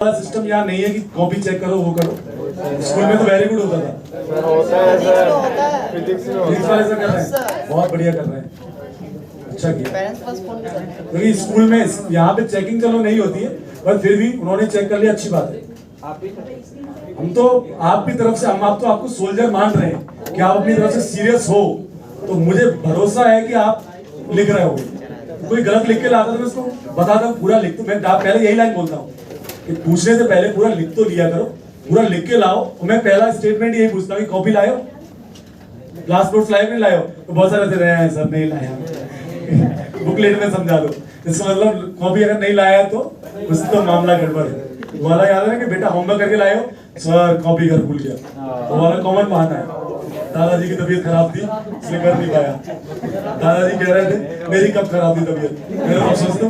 System यहाँ नहीं है कि कॉपी चेक करो वो करो। स्कूल में तो वेरी गुड होता था। फिजिक्स वाले सर कर रहे हैं, बहुत बढ़िया कर रहे हैं, अच्छा किया। क्योंकि स्कूल में यहाँ पे चेकिंग चलो नहीं होती है, पर फिर भी उन्होंने चेक कर लिया, अच्छी बात है। हम तो आपकी तरफ से हम आप तो आपको सोल्जर मान रहे हैं कि आप अपनी तरफ से सीरियस हो, तो मुझे भरोसा है कि आप लिख रहे हो। कोई गलत लिख के लाता तो मैं उसको बताता हूँ, पूरा लिख, तो मैं पहले यही लाइन बोलता हूँ कि पूछने से पहले पूरा लिख तो लिया करो, पूरा लिख के लाओ। और मैं पहला स्टेटमेंट यही पूछता हूँ कि कॉपी लाए हो, क्लास नोट्स लाए नहीं लाए हो, तो बहुत सारे रहे हैं सर नहीं लाया, बुकलेट में समझा दो। इसका मतलब कॉपी अगर नहीं लाया तो कुछ तो मामला गड़बड़ है। वाला याद है कि बेटा होमवर्क करके लाए हो, सर कॉपी कर भूल गया, वो वाला कॉमन बहाना है। दादाजी की तबीयत खराब थी इसलिए कर नहीं पाया। दादाजी कह रहे थे मेरी कब खराब थी तबीयत, मेरा अफसोस तो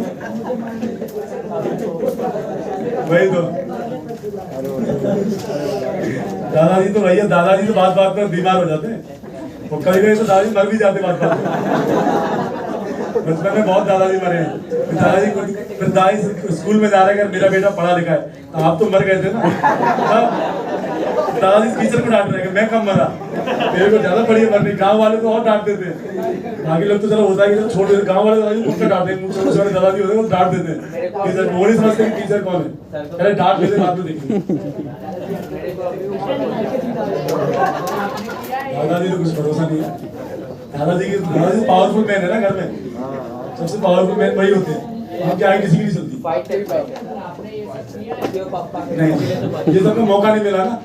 वही तो। दादाजी तो भैया, दादाजी तो बात बात पर बीमार हो जाते हैं, और कभी कभी तो दादाजी मर भी जाते बात बात पर। बचपन में बहुत दादाजी मरे हैं। दादाजी को फिर दादाजी स्कूल में जा रहे हैं, मेरा बेटा पढ़ा लिखा है, तो आप तो मर गए थे ना। दादाजी टीचर को डांट रहे हैं, मैं कब मरा, मेरे को ज्यादा पढ़ी है मरनी। गाँव वाले तो और डांट देते हैं, बाकी लोग तो चलो होता है कि छोड़ देते, गाँव वाले दादाजी खुद डांटते हैं, छोटे दादाजी होते हैं वो डांट देते हैं। टीचर वो नहीं समझते कि टीचर कौन है, पहले डांट लेते बाद में देखिए। दादाजी तो कुछ भरोसा नहीं है। दादाजी पावरफुल मैन है ना घर में, सबसे पावरफुल मैन वही होते हैं। हम क्या है किसी की नहीं चलती नहीं, ये सबको मौका नहीं मिला ना,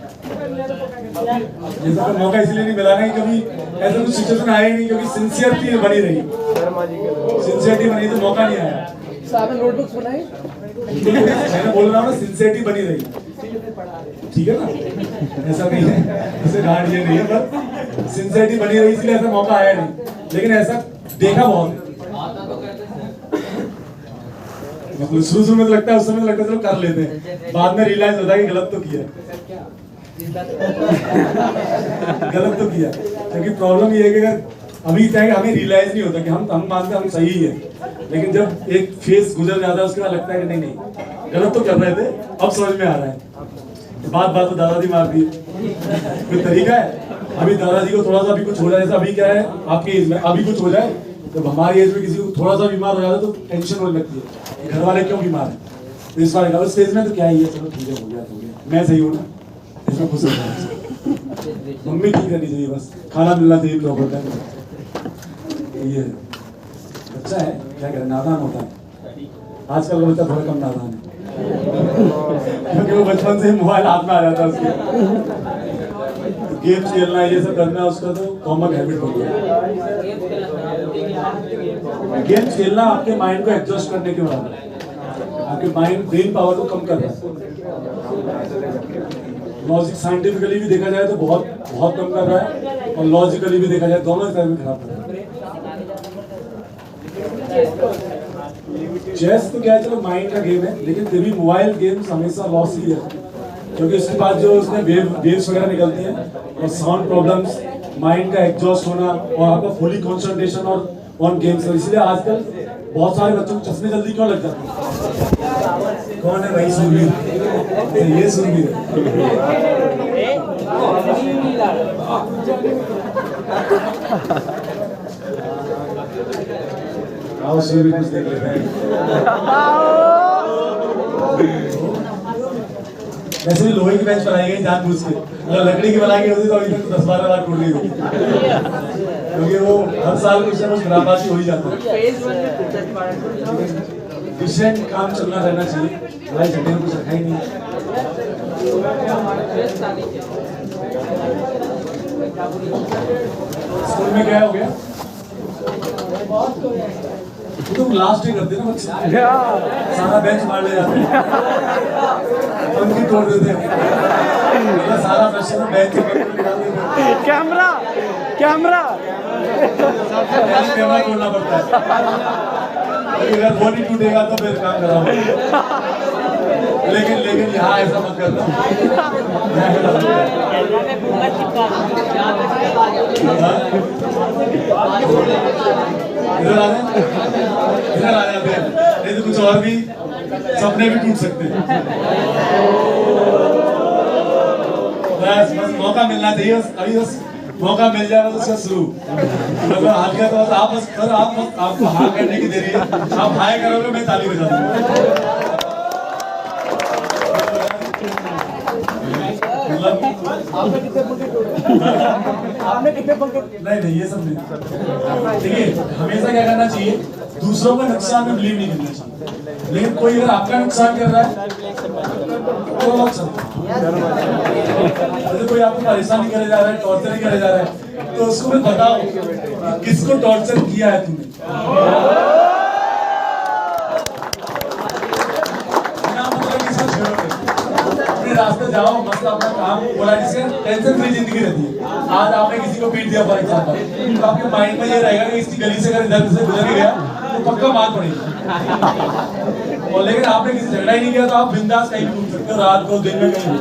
ये सबको मौका इसलिए नहीं मिला ना, कभी ऐसा कुछ सिचुएशन आया ही नहीं, क्योंकि सिंसियरिटी बनी रही, सिंसियरिटी बनी तो मौका नहीं आया। नोटबुक्स बनाए, मैंने बोल रहा हूँ ना, सिंसियरिटी बनी रही, ठीक है ना, ऐसा नहीं है, ऐसे गार्ड ये नहीं है, पर सिंसियरिटी बनी रही इसलिए ऐसा मौका आया नहीं। लेकिन ऐसा देखा बहुत है, शुरू में तो लगता है, उस समय तो लगता है चलो कर लेते हैं, बाद में रियलाइज होता है कि गलत तो किया, गलत तो किया। क्योंकि प्रॉब्लम ये है कि अगर अभी तक हमें रियलाइज नहीं होता कि हम मानते हम सही है, लेकिन जब एक फेस गुजर जाता है उसके बाद लगता है कि नहीं गलत तो कर रहे थे, अब समझ में आ रहा है। बात बात तो दादाजी मार दी, कोई तरीका है। अभी दादाजी को थोड़ा सा भी कुछ हो जाए, जैसा अभी क्या है आपकी एज में, अभी कुछ हो जाए तो हमारी एज में किसी को थोड़ा सा बीमार हो जाता है तो टेंशन होने लगती है, घर वाले क्यों बीमार है। तो इस बार उस स्टेज में तो क्या ही है, चलो ठीक है हो गया, मैं सही हूँ ना, इसमें खुश होता है। मम्मी ठीक रहनी चाहिए, बस खाना मिलना चाहिए प्रॉपर टाइम। ये अच्छा है, क्या करें, नादान होता है आजकल का बच्चा, थोड़ा कम नादान है, क्योंकि वो बचपन से मोबाइल हाथ में आ जाता है उसके। गेम खेलना ये सब करना उसका तो कॉमन हैबिट हो गया। गेम खेलना आपके माइंड को एडजस्ट करने के बराबर है, आपके माइंड ब्रेन पावर को कम कर रहा है। लॉजिक साइंटिफिकली भी देखा जाए तो बहुत बहुत कम कर रहा है, और लॉजिकली भी देखा जाए दोनों तरह में खराब कर रहा है। चेस तो क्या है, चलो माइंड का गेम है, लेकिन फिर भी मोबाइल गेम्स हमेशा लॉस ही है, क्योंकि उसके बाद जो उसमें वेव्स वगैरह निकलती हैं और साउंड प्रॉब्लम्स, माइंड का एग्जॉस्ट होना, और आपका फुली कंसंट्रेशन और ऑन गेम्स। इसलिए आजकल बहुत सारे बच्चों को चश्मे जल्दी क्यों लग जाते हैं। कौन है भाई सुरवीर, ये सुरवीर आओ सुरवीर कुछ देख लेते हैं। वैसे भी लोहे की बेंच बनाई गई जानबूझ के, अगर लकड़ी की बनाई गई होती तो अभी तक 10-12 बार टूट गई होती, क्योंकि वो हर साल कुछ ना कुछ खराबाती हो ही जाता है। डिसेंट काम चलना रहना चाहिए, लड़ाई झगड़े में कुछ रखा ही नहीं। स्कूल में क्या हो गया, तुम लास्ट ही करते ना बच्चे, सारा बेंच मार ले जाते हैं, पंखी तोड़ देते हैं, सारा प्रेशर बेंच पे निकाल देते हैं। कैमरा तोड़ना पड़ता है, अगर वो नहीं टूटेगा तो फिर काम खराब होगा। लेकिन यहाँ ऐसा मत करना, इधर आ जाते हैं, नहीं तो कुछ और भी सपने भी टूट सकते हैं। बस मौका मिलना चाहिए, अभी बस मौका मिल जाएगा तो उसका शुरू। मतलब हार गया तो आप बस कर, आपको हार करने की देरी है। आप हाय करोगे, मैं ताली बजा दूंगा। आपने कितने पंखे? नहीं ये सब नहीं। देखिए हमेशा क्या करना चाहिए, दूसरों का नुकसान में बिलीव नहीं करना चाहिए, लेकिन कोई अगर आपका नुकसान कर रहा है तो जैसे कोई आपको परेशानी करे जा रहा है, टॉर्चर करे जा रहा है, तो उसको मैं बताओ किसको टॉर्चर किया है तुमने। अपने रास्ते जाओ, मतलब अपना काम बोला, जिससे टेंशन फ्री जिंदगी रहती है। आज आपने किसी को पीट दिया फॉर एग्जाम्पल, तो आपके माइंड में ये रहेगा कि इसकी गली से अगर इधर से गुजर गया तो पक्का मार पड़ेगी। और लेकिन आपने किसी झगड़ा ही नहीं किया तो आप बिंदास कहीं घूम सकते हो, रात को दिन में कहीं भी।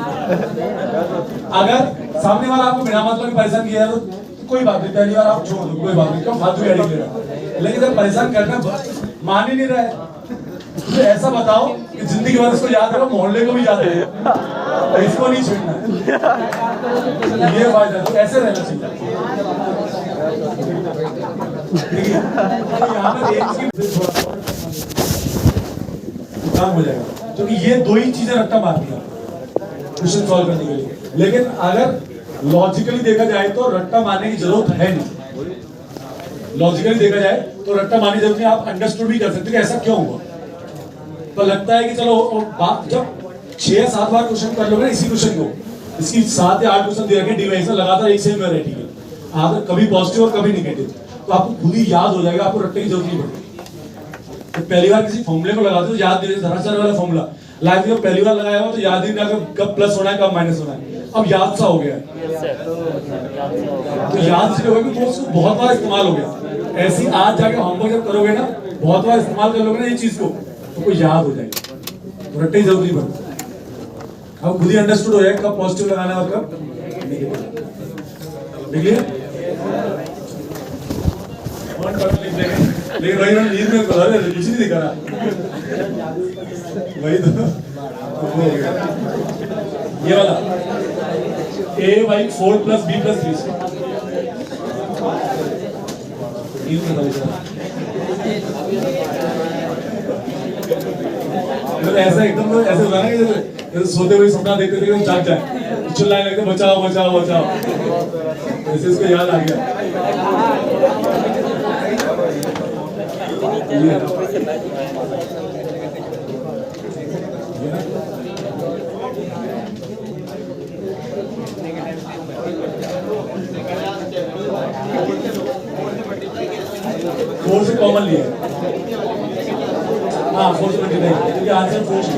अगर सामने वाला आपको बिना मतलब की परेशान किया है तो कोई बात नहीं, पहली बार आप छोड़ दो, कोई बात नहीं, क्यों फालतू गाड़ी ले रहा। लेकिन जब परेशान करना मान ही नहीं रहा है तो ऐसा बताओ कि जिंदगी भर इसको याद रखो, मोहल्ले को भी याद रखो, इसको नहीं छोड़ना है। ये फायदा, तो ऐसे रहना चाहिए। यहाँ पर काम हो जाएगा, क्योंकि ये दो ही चीजें रट्टा मारती है क्वेश्चन सॉल्व करने के लिए। लेकिन अगर लॉजिकली देखा जाए तो रट्टा मारने की जरूरत है नहीं। लॉजिकली देखा जाए तो रट्टा मारने की जरूरत नहीं, आप अंडरस्टूड भी कर सकते कि ऐसा क्यों हुआ। तो लगता है कि चलो बात जब 6-7 बार क्वेश्चन कर लोगे ना इसी क्वेश्चन को, इसकी 7 या 8 क्वेश्चन दे रखे डिवाइस में लगातार एक सेम वैरायटी के, अगर कभी पॉजिटिव और कभी नेगेटिव, तो आपको खुद ही याद हो जाएगा, आपको रट्टे की जरूरत नहीं पड़ेगी। तो पहली बार किसी फॉर्मूले को लगाते हो याद नहीं, धराचार वाला फॉर्मूला लाइफ में पहली बार लगाया हो तो याद ही नहीं कब प्लस होना है कब माइनस होना है, अब याद सा हो गया। तो याद इसलिए हो गया कि उसको बहुत बार इस्तेमाल हो गया। ऐसी आज जाके होमवर्क जब करोगे ना, बहुत बार इस्तेमाल कर लोगे ना ये चीज को, तो कोई याद हो जाएगा। तो रट्टे की जरूरत नहीं पड़ती, अब खुद ही अंडरस्टूड हो जाएगा कब पॉजिटिव लगाना है और कब नेगेटिव। देखिए लेकिन वही मैंने नींद में कुछ नहीं दिखा रहा, वही तो ये वाला a/4 + b + 3 ऐसा एकदम ऐसे होता है ना कि सोते हुए सपना देखते थे जाग जाए, चिल्लाने लगते बचाओ बचाओ बचाओ, ऐसे इसको याद आ गया। फोर से कॉमन लिया, हाँ 4 से 29, क्योंकि आंसर 4 से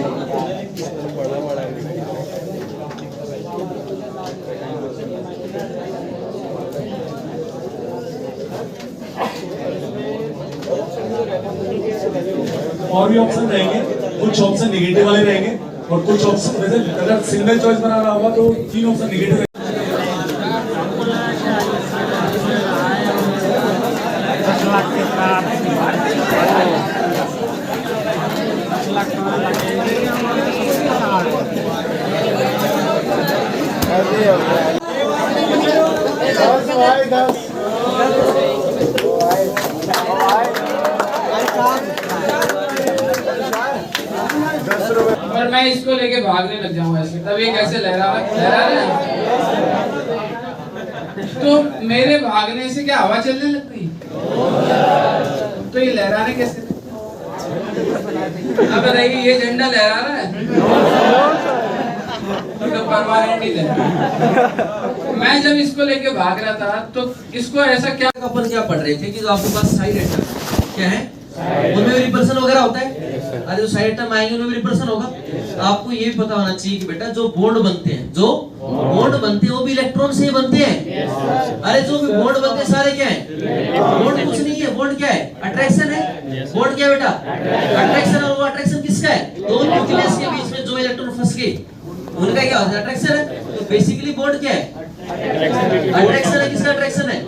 और भी ऑप्शन रहेंगे, कुछ ऑप्शन नेगेटिव वाले रहेंगे और कुछ ऑप्शन वैसे अगर सिंगल चॉइस बनाना होगा तो 3 ऑप्शन नेगेटिव। पर मैं इसको लेके भागने लग जाऊं ऐसे, तब ये कैसे लहरा रहा है? तो मेरे भागने से क्या हवा चलने लग गई? तो ये लहराने कैसे? अब बताइए ये झंडा लहरा रहा है? तो परमानेंट ही लहरा। मैं जब इसको लेके भाग रहा था तो इसको ऐसा क्या अपन क्या पढ़ रहे थे कि जो आपके पास साइड एटम क्या है, उनमें रिपल्सन वगैरह होता है। अरे जो साइड एटम आएंगे उनमें रिपल्सन होगा। आपको ये पता होना चाहिए कि बेटा जो बॉन्ड बनते हैं, जो बॉन्ड बनते हैं वो भी इलेक्ट्रॉन से ही बनते हैं। अरे जो भी बॉन्ड बनते हैं सारे क्या है? बॉन्ड कुछ नहीं है, बॉन्ड क्या है? अट्रैक्शन है। बॉन्ड क्या बेटा? अट्रैक्शन। और वो अट्रैक्शन किसका है? दो न्यूक्लियस के बीच में जो इलेक्ट्रॉन फंस गए उनका क्या होता है? अट्रैक्शन है। तो बेसिकली बॉन्ड क्या है? अट्रैक्शन है। किसका अट्रैक्शन है?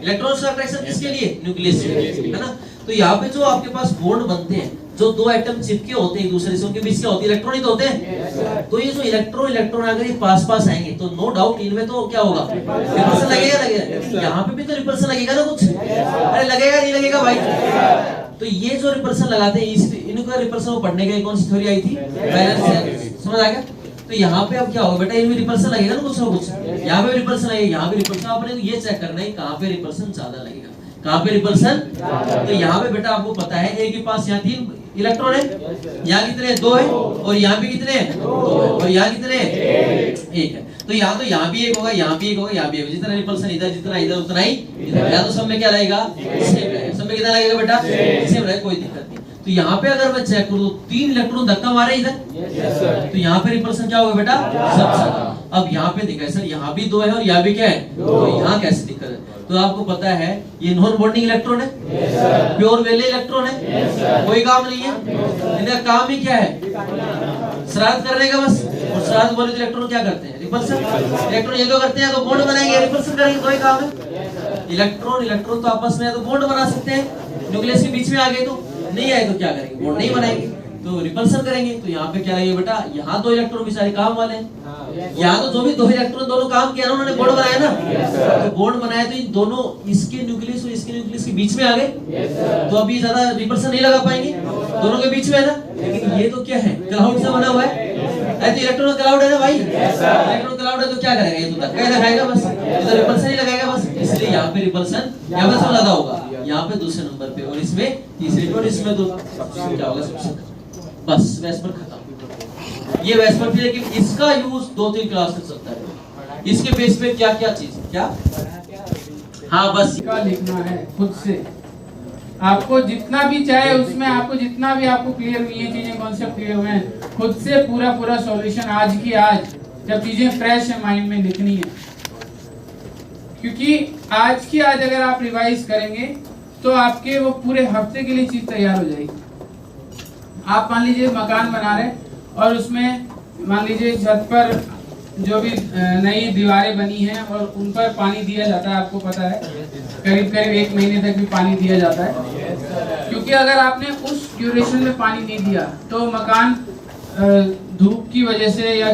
इलेक्ट्रॉन्स का अट्रैक्शन किसके लिए? न्यूक्लियस के लिए, है ना। तो यहाँ पे जो आपके पास बॉन्ड बनते हैं जो दो एटम चिपके होते हैं एक दूसरे से, उनके बीच क्या होती है? इलेक्ट्रॉन ही तो होते हैं। तो ये जो इलेक्ट्रॉन अगर ये पास पास आएंगे तो नो डाउट इनमें तो क्या होगा? रिपल्सन लगेगा। यहाँ पे भी तो रिपल्सन लगेगा ना कुछ? अरे लगेगा नहीं लगेगा भाई? तो ये जो रिपल्सन लगाते हैं इनका रिपल्सन पढ़ने के लिए कौन सी थ्योरी आई थी? बैलेंस। समझ आ गया? तो यहाँ पे अब क्या होगा बेटा? इनमें रिपल्सन लगेगा ना कुछ ना कुछ। यहाँ पे रिपल्सन लगेगा, यहाँ पे रिपल्सन। आपने ये चेक करना है कहाँ पे रिपल्सन ज्यादा लगेगा, कहाँ पे रिपल्सन। तो यहाँ पे बेटा आपको पता है ए के पास यहाँ 3 इलेक्ट्रॉन है, यहाँ कितने? 2 है, और यहाँ पे कितने? 2 है, और यहाँ कितने? 1 है। तो यहाँ भी 1 होगा, यहाँ भी 1 होगा, यहाँ भी 1 होगा। जितना रिपल्सन इधर जितना इधर उतना ही इधर। या तो सब में क्या लगेगा? सेम लगेगा। सब में कितना लगेगा बेटा? सेम लगेगा, कोई दिक्कत नहीं। तो यहाँ पे अगर मैं चेक करूँ 3 इलेक्ट्रॉन धक्का मारे इधर, तो यहाँ पे रिपल्सन क्या होगा बेटा? सबसे। अब यहाँ पे दिखा है सर यहाँ भी 2 है और यहाँ भी क्या है? तो यहाँ कैसे दिक्कत है? तो आपको पता है ये नॉन बॉन्डिंग इलेक्ट्रॉन है, प्योर वैले इलेक्ट्रॉन है, कोई काम नहीं है। इनका काम ही क्या है? शरारत करने का बस। और शरारत वाले इलेक्ट्रॉन क्या करते हैं? रिपल्सन। इलेक्ट्रॉन ये तो करते हैं तो बॉन्ड बनाएंगे, रिपल्सन करेंगे, कोई काम है। इलेक्ट्रॉन तो आपस में तो बॉन्ड बना सकते हैं, न्यूक्लियस के बीच में आ गए तो नहीं आए तो क्या करेंगे? बॉन्ड नहीं बनाएंगे, तो रिपल्सन करेंगे। तो यहाँ पे क्या लगेगा बेटा? यहाँ 2 इलेक्ट्रॉन बेचारे काम वाले हैं। यहाँ तो जो भी 2 इलेक्ट्रॉन दोनों काम किया ना, उन्होंने बॉन्ड बनाया ना। तो बॉन्ड बनाया तो इन दोनों इसके न्यूक्लियस और इसके न्यूक्लियस के बीच में आ गए, तो अभी ज्यादा रिपल्सन नहीं लगा पाएंगे, दोनों के बीच में है ना। लेकिन ये तो क्या है? क्लाउड से बना हुआ है। तो इलेक्ट्रॉन क्लाउड है ना भाई, इलेक्ट्रॉन क्लाउड है तो क्या करेगा? ये तो धक्का लगाएगा बस, तो रिपल्सन ही लगाएगा बस। इसलिए यहाँ पे रिपल्सन यहाँ पे ज्यादा होगा, यहाँ पे दूसरे नंबर पे, और इसमें तीसरे पे, और इसमें तो क्या होगा? सबसे बस वेस्पर खत्म। ये वेस्पर भी, लेकिन इसका यूज 2-3 क्लास तक चलता है। इसके बेस पे क्या क्या चीज क्या? हाँ बस का लिखना है खुद से। आपको जितना भी चाहे उसमें, आपको जितना भी आपको क्लियर हुई है चीजें, कॉन्सेप्ट क्लियर हुए हैं, खुद से पूरा सॉल्यूशन आज की आज, जब चीजें फ्रेश है माइंड में लिखनी है। क्योंकि आज की आज अगर आप रिवाइज करेंगे तो आपके वो पूरे हफ्ते के लिए चीज तैयार हो जाएगी। आप मान लीजिए मकान बना रहे और उसमें मान लीजिए छत पर जो भी नई दीवारें बनी हैं और उन पर पानी दिया जाता है, आपको पता है करीब 1 महीने तक भी पानी दिया जाता है। क्योंकि अगर आपने उस ड्यूरेशन में पानी नहीं दिया तो मकान धूप की वजह से या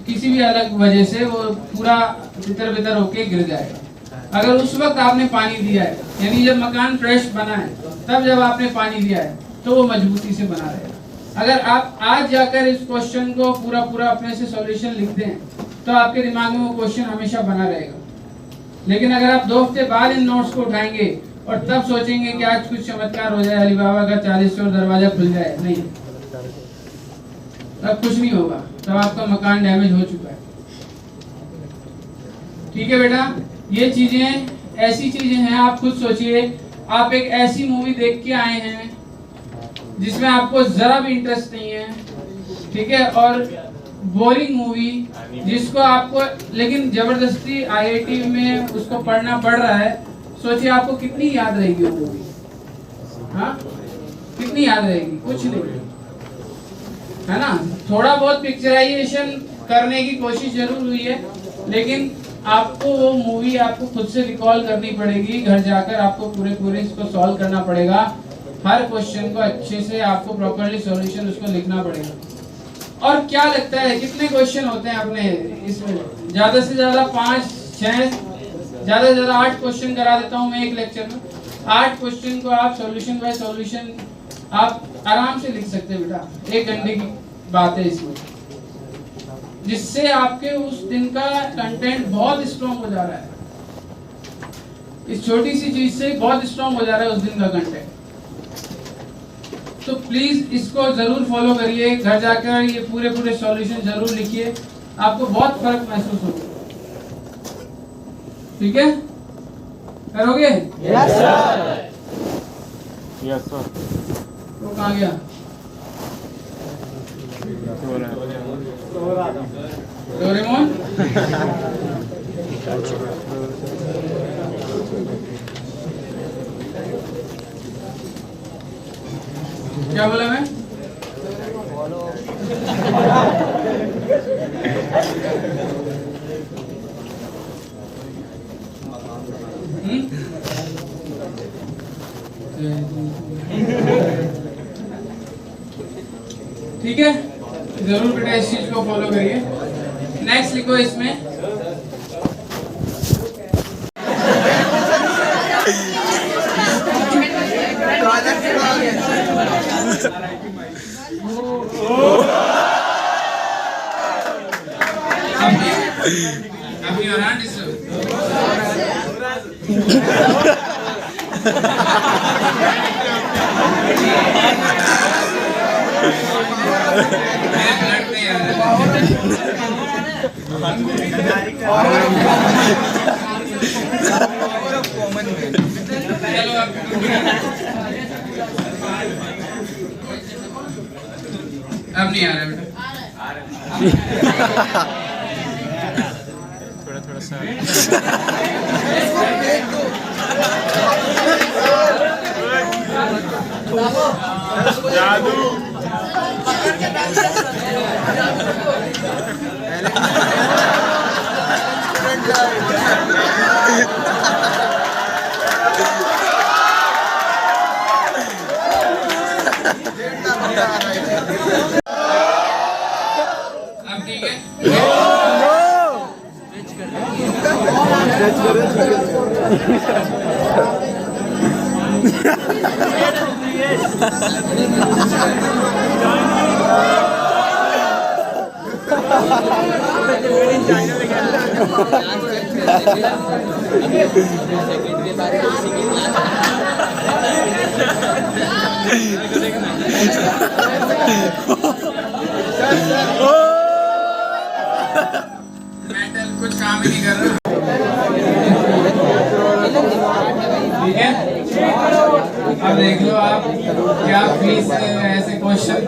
किसी भी अलग वजह से वो पूरा तितर-बितर होके गिर जाएगा। अगर उस वक्त आपने पानी दिया है, यानी जब मकान फ्रेश बना है तब जब आपने पानी दिया है तो वो मजबूती से बना रहेगा। अगर आप आज जाकर इस क्वेश्चन को पूरा अपने से सॉल्यूशन लिख दें तो आपके दिमाग में वो क्वेश्चन हमेशा बना रहेगा। लेकिन अगर आप 2 हफ्ते बाद इन नोट्स को उठाएंगे और तब सोचेंगे कि आज कुछ चमत्कार हो जाए, अली बाबा का 40 चोर दरवाजा खुल जाए, नहीं, तब कुछ नहीं होगा, तब आपका मकान डैमेज हो चुका है। ठीक है बेटा, ये चीजें ऐसी चीजें हैं, आप खुद सोचिए। आप एक ऐसी मूवी देख के आए हैं जिसमें आपको जरा भी इंटरेस्ट नहीं है, ठीक है, और बोरिंग मूवी जिसको आपको लेकिन जबरदस्ती आईआईटी में उसको पढ़ना पड़ रहा है। सोचिए आपको कितनी याद रहेगी वो मूवी? हाँ, कितनी याद रहेगी? कुछ नहीं, है ना। थोड़ा बहुत पिक्चराइजेशन करने की कोशिश जरूर हुई है, लेकिन आपको वो मूवी आपको खुद से रिकॉल करनी पड़ेगी। घर जाकर आपको पूरे इसको सॉल्व करना पड़ेगा। हर क्वेश्चन को अच्छे से आपको प्रॉपर्ली सॉल्यूशन उसको लिखना पड़ेगा। और क्या लगता है कितने क्वेश्चन होते हैं अपने इसमें? ज्यादा से ज्यादा 5-6, ज्यादा से ज्यादा 8 क्वेश्चन करा देता हूँ मैं एक लेक्चर में। 8 क्वेश्चन को आप सॉल्यूशन बाय सॉल्यूशन आप आराम से लिख सकते हैं बेटा, 1 घंटे की बात है इसमें, जिससे आपके उस दिन का कंटेंट बहुत स्ट्रॉन्ग हो जा रहा है। इस छोटी सी चीज से बहुत स्ट्रॉन्ग हो जा रहा है उस दिन का कंटेंट। तो प्लीज इसको जरूर फॉलो करिए, घर जाकर ये पूरे सॉल्यूशन जरूर लिखिए, आपको बहुत फर्क महसूस होगा। ठीक है, करोगे? Yes sir. Yes sir. तो कहाँ गया? डोरेमोन? क्या बोला मैं? ठीक है, जरूर बेटा इस चीज को फॉलो करिए। नेक्स्ट लिखो इसमें अभी और हाँ अब नहीं आ रहा बेटा, थोड़ा थोड़ा सा जादू। अब ठीक है। मेंटल कुछ काम ही नहीं कर रहा, ठीक है। अब देख लो आप क्या फीस ऐसे क्वेश्चन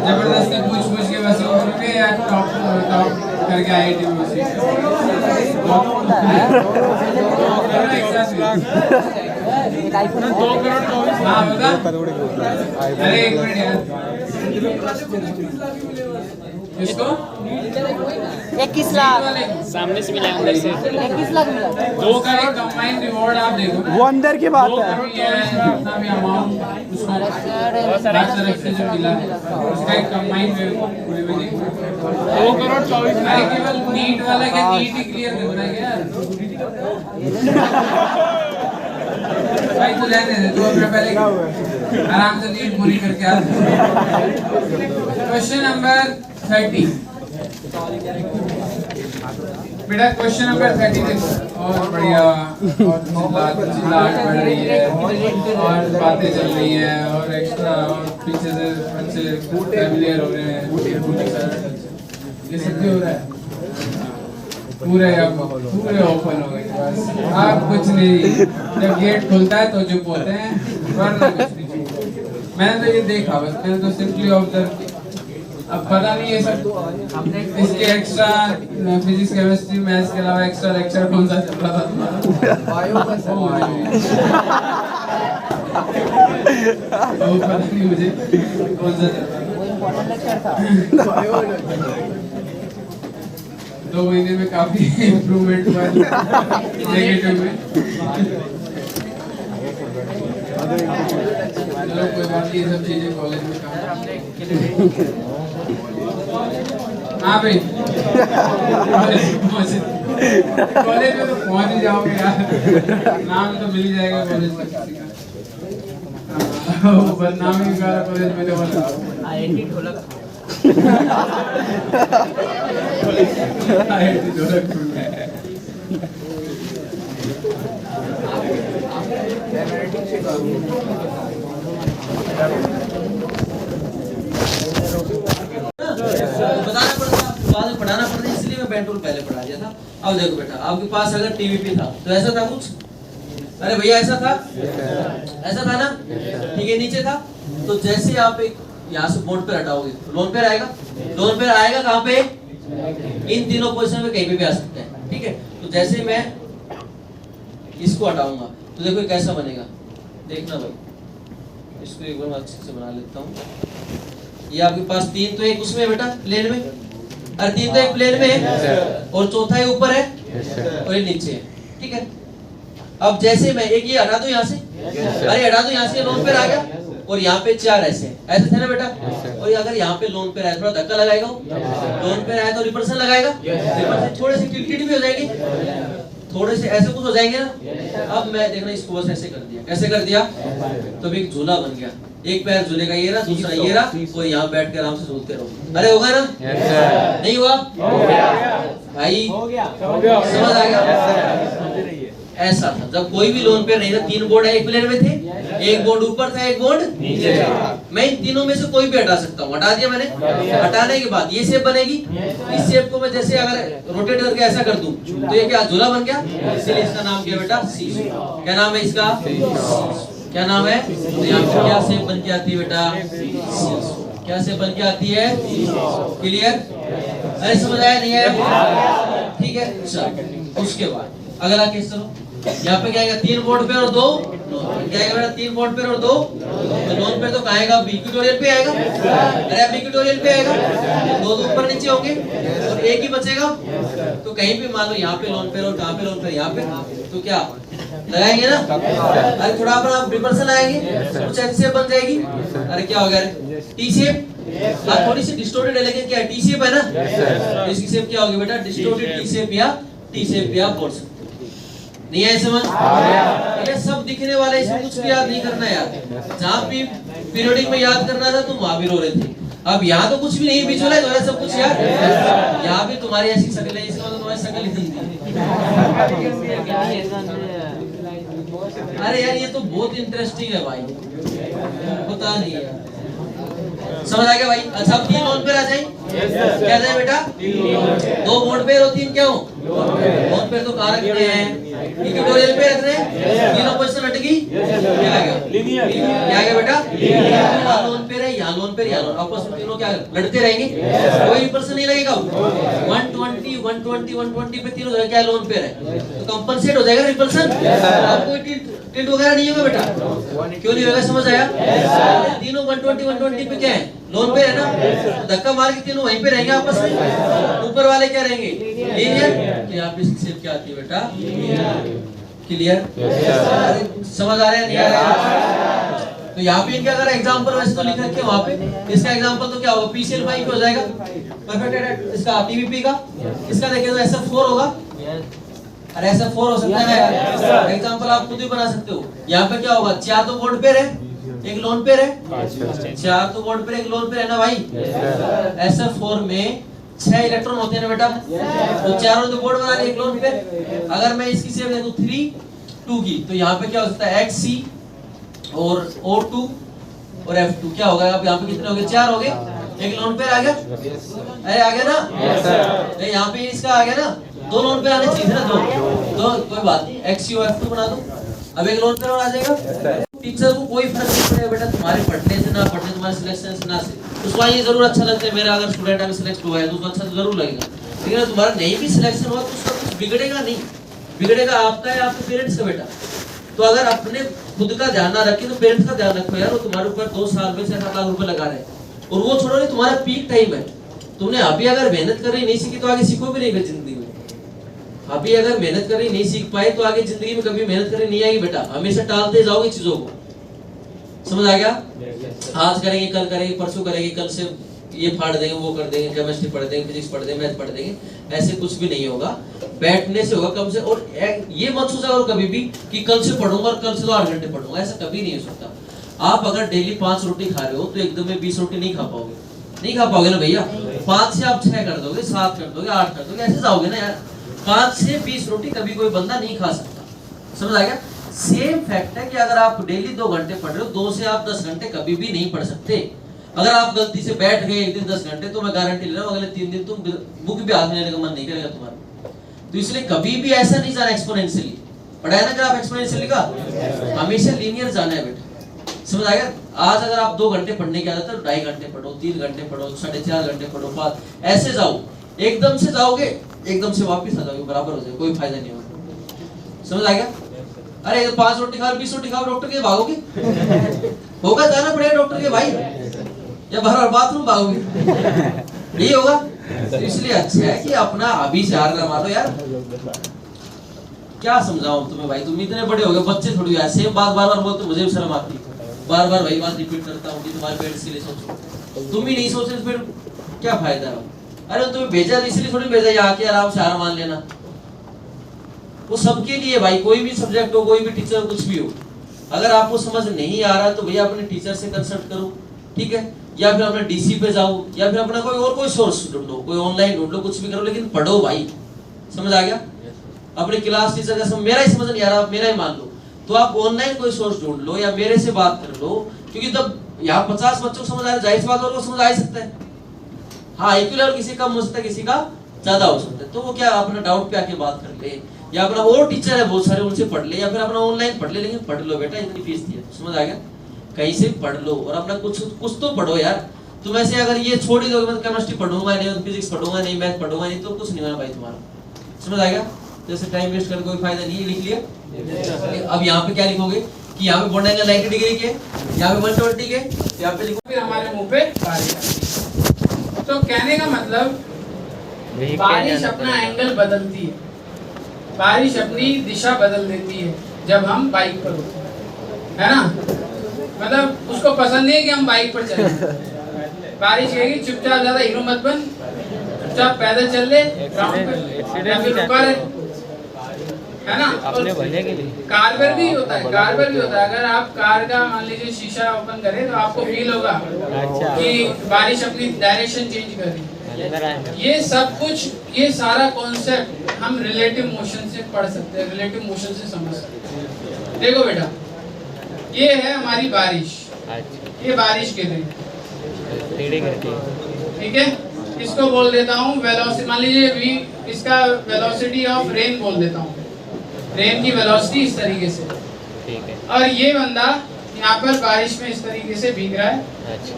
जबरदस्ती पूछ के वसूल करोगे या टॉप करके IIT में वसूल हाँ बता। अरे एक मिनट यार, किसको 21 लाख सामने से मिला अंदर से 21 लाख मिला। 2 का एक कंबाइंड रिवॉर्ड आप देखो, वो अंदर की बात 2 है। करोड़ ये है, जितना भी अमाउंट उसको तरफ से जो मिला है उसका एक कंबाइंड पूरे में देखो 2 करोड़ 24 अरे केवल नीट वाला क्या नीट ही क्लियर करना है यार भाई, तू रहने दे, तू अपने पहले आराम से नीट पूरी करके आ। क्वेश्चन नंबर 30 बेटा, क्वेश्चन नंबर 30 देखो। और बढ़िया, और चिल्लाहट बढ़ रही है और बातें चल रही है और एक्स्ट्रा और पीछे से बच्चे फैमिलियर हो रहे हैं, ये सब भी हो रहा है। पूरे ओपन हो गए, बस आप कुछ नहीं, जब गेट खुलता है तो चुप होते हैं वरना कुछ नहीं। मैंने तो ये देखा, बस मैंने तो सिंपली ऑब्जर्व किया। अब पता नहीं ये सब इसके एक्स्ट्रा फिजिक्स केमिस्ट्री मैथ्स के अलावा एक्स्ट्रा लेक्चर कौन सा चल रहा था तुम्हारा? वो पता नहीं मुझे कौन सा चल रहा था। 2 महीने में काफी इम्प्रूवमेंट हुआ नेगेटिव में। चलो कोई बात नहीं, ये सब चीजें कॉलेज में काम। हाँ भाई, कॉलेज में तो पहुंच ही जाओगे यार, नाम तो मिल ही जाएगा कॉलेज में किसी का। बदनाम ही करा कॉलेज में तो IIT ढोलक बताना पड़ता, बाद में पढ़ाना पड़ता, इसलिए मैं पेंटूल पहले पढ़ा दिया था। अब देखो बेटा, आपके पास अगर टीवीपी था तो ऐसा था कुछ, अरे भैया ऐसा था, ऐसा था ना, ठीक है, नीचे था। तो जैसे आप एक यहाँ से बोर्ड पे हटाओगे लोन पे आएगा, लोन पे आएगा कहाँ पे, इन तीनों पोजीशन में कहीं पे भी आ सकते हैं, ठीक है। तो जैसे मैं इसको हटाऊंगा तो देखो कैसा बनेगा, देखना भाई, इसको एक बार अच्छे से बना लेता हूँ। ये आपके पास 3 तो एक उसमें बेटा प्लेन में, और 3 तो एक प्लेन में है, और चौथा ही ऊपर है और ये नीचे है, ठीक है। अब जैसे मैं एक ये हटा दूं यहाँ से, अरे हटा दूं यहाँ से, लोन पे आ गया, और यहाँ पे 4 ऐसे ऐसे थे ना बेटा। और अगर यहाँ पे लोन पे आया थोड़ा धक्का लगाएगा, लोन पे आया तो रिपल्सन लगाएगा, रिपल्सन थोड़े से टिल्टेड भी हो जाएंगे, थोड़े से ऐसे कुछ हो जाएंगे ना। अब मैं देखना इसको बस ऐसे कर दिया, कैसे कर दिया, तो भी एक झूला बन गया, एक पैर झूले का ये रहा, दूसरा ये रहा, और यहाँ बैठ के आराम से झूलते रहो। अरे होगा ना? नहीं हुआ भाई? समझ आ गया? ऐसा था जब कोई भी लोन पे नहीं था, 3 बोर्ड एक प्लेन में थे, एक बोर्ड ऊपर था, एक बोर्ड नीचे था। मैं इन तीनों में से कोई भी हटा सकता हूँ, हटा दिया मैंने। हटाने के बाद ये शेप बनेगी, इस शेप को मैं जैसे अगर रोटेट करके ऐसा कर दूं तो ये क्या झूला बन गया, इसलिए इसका नाम क्या बेटा, सीसो। क्या नाम है इसका? क्या नाम है? तो यहाँ पे क्या शेप बन के आती है बेटा, सीसो। क्या शेप बन के आती है? क्लियर? अरे समझ आया नहीं है? ठीक है, चलो उसके बाद अगला केस चलो। यहाँ पे क्या आएगा, 3 बोर्ड पे और 2 क्या आएगा बेटा, 3 बोर्ड पे और 2 तो लोन पे तो कहाँ आएगा, इक्वेटोरियल पे आएगा। अरे इक्वेटोरियल पे आएगा, 2 तो ऊपर नीचे होंगे और एक ही बचेगा। तो कहीं पे मान लो यहाँ पे लोन पे और कहाँ पे लोन पे, यहाँ पे, तो क्या लगाएंगे ना। अरे थोड़ा अपना रिपल्सन लगाएंगे, कुछ ऐसे बन जाएगी। अरे क्या हो गया, टी शेप। आप थोड़ी सी डिस्टोर्टेड है लेकिन क्या टी शेप है ना, तो इसकी शेप क्या होगी बेटा, डिस्टोर्टेड टी शेप या टी शेप या बोल सकते नहीं है। समझ ये सब दिखने वाले, इसमें कुछ भी याद नहीं करना यार। जहाँ भी पीरियडिक में याद करना था तुम वहां भी रो रहे थे। अब यहाँ तो कुछ भी नहीं, विजुअलाइज हो रहा है सब कुछ यार। यहाँ भी तुम्हारी ऐसी शक्ल है, इसका मतलब तुम्हारी शक्ल ही। अरे यार ये तो बहुत इंटरेस्टिंग है भाई, पता नहीं है। समझ आ गया भाई? अच्छा अब 3 लोन पे आ जाए, क्या जाए बेटा, 2 बोर्ड पे और 3 क्या हो, लोन पे तो कहाँ रखते हैं, इक्वेटोरियल पे रख रहे हैं। तीनों पोजीशन हटगी, क्या आ गया, क्या आ गया बेटा, यहाँ लोन पे रहे, यहाँ लोन पे, यहाँ आपस में तीनों क्या लड़ते रहेंगे, कोई रिपल्सन नहीं लगेगा। 120 120 120 पे तीनों क्या लोन पे रहे तो कंपनसेट हो जाएगा रिपल्सन। अब कोई टिल्ट वगैरह नहीं होगा बेटा, क्यों नहीं होगा? समझ आया? तीनों 120 पे क्या है, लोन पे है ना, धक्का मार के तीनों वहीं पे रहेंगे आपस में। ऊपर वाले क्या रहेंगे, लीनियर। तो यहाँ पे शेप क्या आती है बेटा, क्लियर? समझ आ रहा है नहीं आ रहा है? तो यहाँ पे इनका अगर एग्जांपल वैसे तो लिख रखे वहाँ पे, इसका एग्जांपल तो क्या होगा, PCL पे हो जाएगा, परफेक्ट है। इसका PVP का, इसका देखें तो SF4 होगा। अरे SF4 हो सकता है ना, एग्जांपल आप खुद ही बना सकते हो। यहाँ पे क्या होगा, 4 तो बोर्ड पे रहे, एक लोन पे रहे, 4 तो बोर्ड पे एक लोन पे रहना भाई। SF4 में 6 इलेक्ट्रॉन होते हैं ना बेटा, तो चारों तो बोर्ड बना रहे एक लोन पे। अगर मैं इसकी शेप देखूं 3 2 की, तो यहाँ पे क्या हो सकता है, XC और O2 और F2 क्या होगा। अब यहाँ पे कितने हो गए, 4 हो गए, एक लोन पे आ गया। अरे आ गया ना, यहाँ पे इसका आ गया ना, 2 लोन पे आने चाहिए ना, 2 कोई बात नहीं, XC और F2 बना दो, अब एक लोन पे और आ जाएगा। टीचर को कोई फर्क नहीं पड़ेगा बेटा, तुम्हारे पढ़ने से ना पढ़ने, तुम्हारे सिलेक्शन से ना से, उसको ये जरूर अच्छा लगता है मेरा अगर स्टूडेंट अगर सिलेक्ट हुआ है तो उसको अच्छा तो जरूर लगेगा। लेकिन अगर तुम्हारा नहीं भी सिलेक्शन हुआ तो उसका कुछ बिगड़ेगा नहीं, बिगड़ेगा आपका है, आपके पेरेंट्स का बेटा। तो अगर अपने खुद का ध्यान ना रखे तो पेरेंट्स का ध्यान रखो यार। वो तुम्हारे ऊपर 2 साल में 7 लाख रुपए लगा रहे हैं और वो छोड़ो नहीं, तुम्हारा पीक टाइम है। तुमने अभी अगर मेहनत करनी नहीं सीखी तो आगे सीखो भी नहीं जिंदगी में। अभी अगर मेहनत करनी नहीं सीख पाए तो आगे जिंदगी में कभी मेहनत करनी नहीं आएगी बेटा, हमेशा टालते जाओगे चीजों को। समझ आ गया? आज करेंगे, कल करेंगे, परसों करेंगे, कल से ये फाड़ देंगे, वो कर देंगे, केमिस्ट्री पढ़ देंगे, फिजिक्स पढ़ देंगे, मैथ पढ़ देंगे, ऐसे कुछ भी नहीं होगा। बैठने से होगा कम से। और ये मत सोचा करो कभी भी कि कल से पढ़ूंगा और कल से तो 8 घंटे पढ़ूंगा, ऐसा कभी नहीं हो सकता। आप अगर डेली 5 रोटी खा रहे हो तो एकदम में 20 रोटी नहीं खा पाओगे, नहीं खा पाओगे ना भैया। 5 से आप 6 कर दोगे, 7 कर दोगे, 8 कर दोगे, ऐसे जाओगे ना यार। 5 से 20 रोटी कभी कोई बंदा नहीं खा सकता। समझ आ गया? सेम फैक्ट है कि अगर आप डेली 2 घंटे पढ़ रहे हो, 2 से आप 10 घंटे कभी भी नहीं पढ़ सकते। अगर आप गलती से बैठ गए एक दिन 10 घंटे तो मैं गारंटी ले रहा हूँ अगले 3 दिन तुम बुक भी हाथ में लेने का मन नहीं करेगा तुम्हारा। तो इसलिए कभी भी ऐसा नहीं जाना एक्सपोनेंशियली। पढ़ा है ना कि आप एक्सपोनेंशियली का, हमेशा लीनियर जाना है बेटा। समझ आ गया? आज अगर आप 2 घंटे पढ़ने की आदत है तो 2.5 घंटे पढ़ो, 3 घंटे पढ़ो, 4.5 घंटे पढ़ो, 5 ऐसे जाओ। एकदम से जाओगे एकदम से वापस आ जाओगे, बराबर हो जाएगा, कोई फायदा नहीं होगा। समझ आ गया? अरे 5 रोटी खाओ, 20 रोटी खाओ, डॉक्टर के भागोगे? होगा, जाना पड़ेगा डॉक्टर के भाई, या बार बाथरूम भागोगे, यही होगा। तो इसलिए अच्छा है कि अपना अभी से हार ना मारो यार। क्या समझाऊं तुम्हें भाई, तुम इतने बड़े हो गए, बच्चे थोड़ी यार। सेम बात बार बार बोलते मुझे भी शर्म आती है। बार बार वही बात रिपीट करता हूँ कि तुम्हारे पेरेंट्स के लिए सोचो, तुम ही नहीं सोच रहे तो फिर क्या फायदा है? अरे तुम्हें भेजा इसलिए थोड़ी भेजा ये आके आराम से हार मान लेना। वो सबके लिए भाई, कोई भी सब्जेक्ट हो, कोई भी टीचर हो, कुछ भी हो, अगर आपको समझ नहीं आ रहा है तो भैया अपने टीचर से कंसल्ट करो, ठीक है, या फिर अपने डीसी पे जाओ, या फिर अपना कोई सोर्स ढूंढो, कोई ऑनलाइन ढूंढ लो, कुछ भी करो, लेकिन पढ़ो भाई। समझ आ गया? अपने क्लास टीचर का मेरा ही समझ नहीं आ रहा, मेरा ही मान लो, तो आप ऑनलाइन कोई सोर्स ढूंढ लो या मेरे से बात कर लो, क्योंकि तब यहाँ 50 बच्चों को समझ आ रहा है, जाहिर सी बात और समझ आ ही सकता है। हाँ, IQ लेवल किसी कम हो सकता है, किसी का ज्यादा हो सकता है, तो वो क्या अपना डाउट पे आके बात कर ले, या अपना और टीचर है बहुत सारे उनसे पढ़ ले, या फिर अपना ऑनलाइन पढ़ ले, लेकिन पढ़ लो बेटा, इतनी फीस दी है। समझ आ गया? कहीं से पढ़ लो और अपना कुछ तो पढ़ो यार। तुम ऐसे अगर ये छोड़ ही दोगे, मैं केमिस्ट्री पढ़ूंगा नहीं, फिजिक्स पढ़ूंगा नहीं, मैथ पढ़ूंगा नहीं, तो कुछ नहीं होना भाई तुम्हारा। समझ आ गया? जैसे टाइम वेस्ट करके कोई फायदा नहीं है। लिख लिया? अब यहाँ पे क्या लिखोगे कि यहाँ पे बॉन्ड एंगल 90 डिग्री के, यहाँ पे 120 के, यहाँ पे लिखो फिर हमारे मुंह पे बारिश। तो कहने का मतलब बारिश अपना एंगल बदलती है, बारिश अपनी दिशा बदल देती है जब हम बाइक पर होते हैं, है ना? मतलब उसको पसंद नहीं है कि हम बाइक पर चलें। बारिश कहेगी चुपचाप, ज्यादा हीरो मत बन, चुपचाप पैदल चल ले ग्राउंड पर, या फिर रुका रहे, है ना? अपने भले के लिए कार पर भी होता है, कार पर भी होता है। अगर आप कार का मान लीजिए शीशा ओपन करें तो आपको फील होगा कि बारिश अपनी डायरेक्शन चेंज कर रही है। ये सब कुछ, ये सारा कॉन्सेप्ट हम रिलेटिव मोशन से पढ़ सकते हैं, रिलेटिव मोशन से समझ सकते हैं। देखो बेटा, ये है हमारी बारिश, ये बारिश के दिन, ठीक है? इसको बोल देता हूँ वेलोसिटी, मान लीजिए v, इसका वेलोसिटी ऑफ रेन बोल देता हूँ, रेन की वेलोसिटी इस तरीके से, ठीक है? और ये बंदा यहाँ पर बारिश में इस तरीके से भीग रहा है।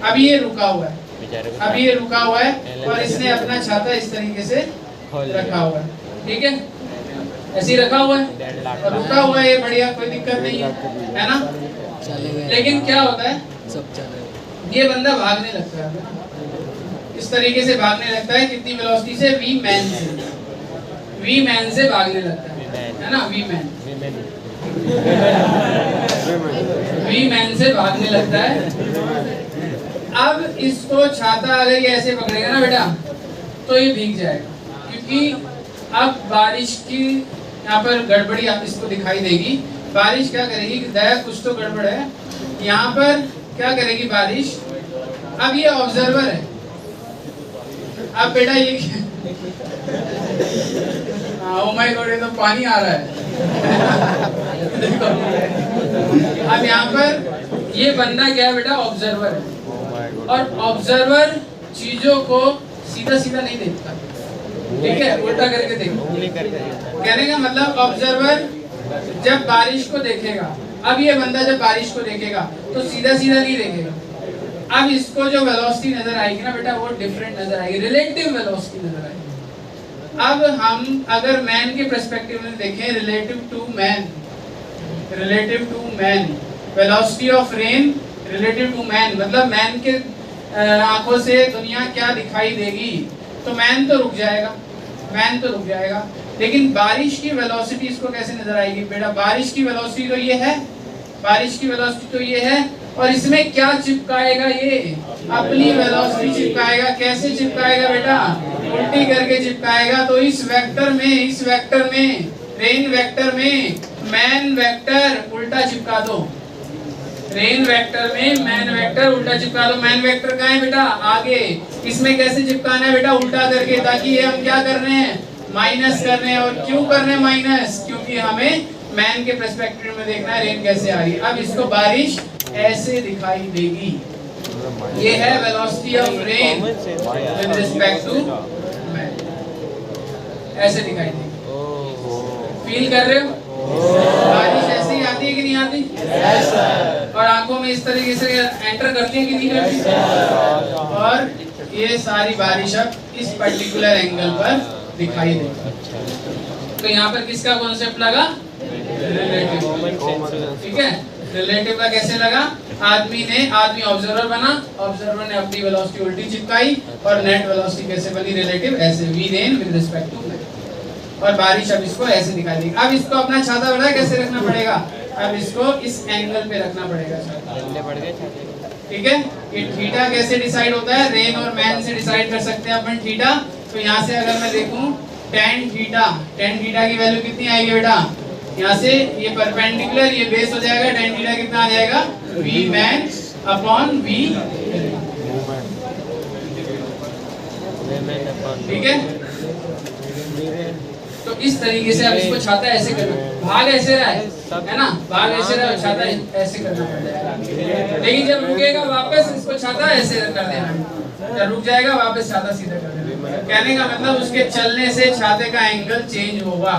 अभी ये रुका हुआ है, अभी ये रुका हुआ है और इसने अपना छाता इस तरीके से रखा हुआ है, ठीक है? ऐसे ही रखा हुआ है और रुका हुआ है, ये बढ़िया, कोई दिक्कत नहीं है ना? लेकिन क्या होता है, ये बंदा भागने लगता है, इस तरीके से भागने लगता है। कितनी वेलोसिटी से? v मैन से भागने लगता है ना? v मैन से भागने लगता है। अब इसको छाता अगर ये ऐसे पकड़ेगा ना बेटा, तो ये भीग जाएगा, क्योंकि अब बारिश की यहाँ पर गड़बड़ी आप इसको दिखाई देगी। बारिश क्या करेगी कि दया कुछ तो गड़बड़ है यहाँ पर। क्या करेगी बारिश? अब ये ऑब्जर्वर है, अब बेटा ये ओ माय गॉड, ये तो पानी आ रहा है। देखो, अब यहाँ पर ये बंदा क्या है बेटा? ऑब्जर्वर है, और ऑब्जर्वर चीजों को सीधा सीधा नहीं देखता, ठीक है? उल्टा करके देखो। कहने का मतलब ऑब्जर्वर जब बारिश को देखेगा, अब ये बंदा जब बारिश को देखेगा तो सीधा सीधा नहीं देखेगा। अब इसको जो वेलोसिटी नजर आएगी ना बेटा, वो डिफरेंट नजर आएगी, रिलेटिव वेलोसिटी नजर आएगी। अब हम अगर मैन के पर्सपेक्टिव में देखें, relative to man, velocity of rain relative to man, मतलब मैन के आंखों से दुनिया क्या दिखाई देगी, तो मैन तो रुक जाएगा, लेकिन बारिश की वेलोसिटी इसको कैसे नजर आएगी बेटा? बारिश की वेलोसिटी तो ये है, और इसमें क्या चिपकाएगा? ये अपनी वेलोसिटी चिपकाएगा। कैसे चिपकाएगा बेटा? उल्टी करके चिपकाएगा। तो इस वेक्टर में रेन वेक्टर में मैन वेक्टर उल्टा चिपका दो, रेन वेक्टर में मैन वेक्टर उल्टा चिपका दो। मैन वेक्टर कहाँ है बेटा? आगे। इसमें कैसे चिपकाना है बेटा? उल्टा करके, ताकि ये हम क्या कर रहे हैं? माइनस कर रहे हैं। और क्यों कर रहे हैं माइनस? क्योंकि हमें मैन के पर्सपेक्टिव में देखना है रेन कैसे आ रही है। अब इसको बारिश ऐसे दिखाई देगी। ये है velocity of rain with respect to man, ऐसे दिखाई देगी। फील कर रहे हो? बारिश ऐसे ही आती है कि नहीं आती? yes, और आंखों में इस तरीके से एंटर करती है कि नहीं करती? और ये सारी बारिश अब इस पर्टिकुलर एंगल पर दिखाई देगी। तो यहाँ पर किसका कॉन्सेप्ट लगा? रिलेटिव। ठीक है, रिलेटिव का कैसे लगा? आदमी ऑब्जर्वर बना, ऑब्जर्वर ने अपनी वेलोसिटी उल्टी चिपकाई, और नेट वेलोसिटी कैसे बनी? रिलेटिव, ऐसे v rain with respect to man. और बारिश अब इसको ऐसे दिखाई देगी। अब इसको अपना छाता बढ़ाए कैसे रखना पड़ेगा? अब इसको इस एंगल पे रखना पड़ेगा। ठीक है, ये थीटा कैसे डिसाइड होता है, रेन और मैन से डिसाइड कर सकते हैं अपन थीटा। तो यहाँ से अगर मैं देखूं tan थीटा की वैल्यू कितनी आएगी बेटा, यहाँ से ये परपेंडिकुलर, ये बेस हो जाएगा, tan थीटा कितना आ जाएगा, v man अपॉन v। ठीक है, तो इस तरीके से अब इसको छाता ऐसे करना, भाग ऐसे रहा है ना, भाग ऐसे रहा है, छाता ऐसे करना पड़ जाएगा। लेकिन जब रुकेगा वापस इसको छाता ऐसे कर देना, जब रुक जाएगा वापस छाता सीधा कर देना। कहने का मतलब उसके चलने से छाते का एंगल चेंज होगा,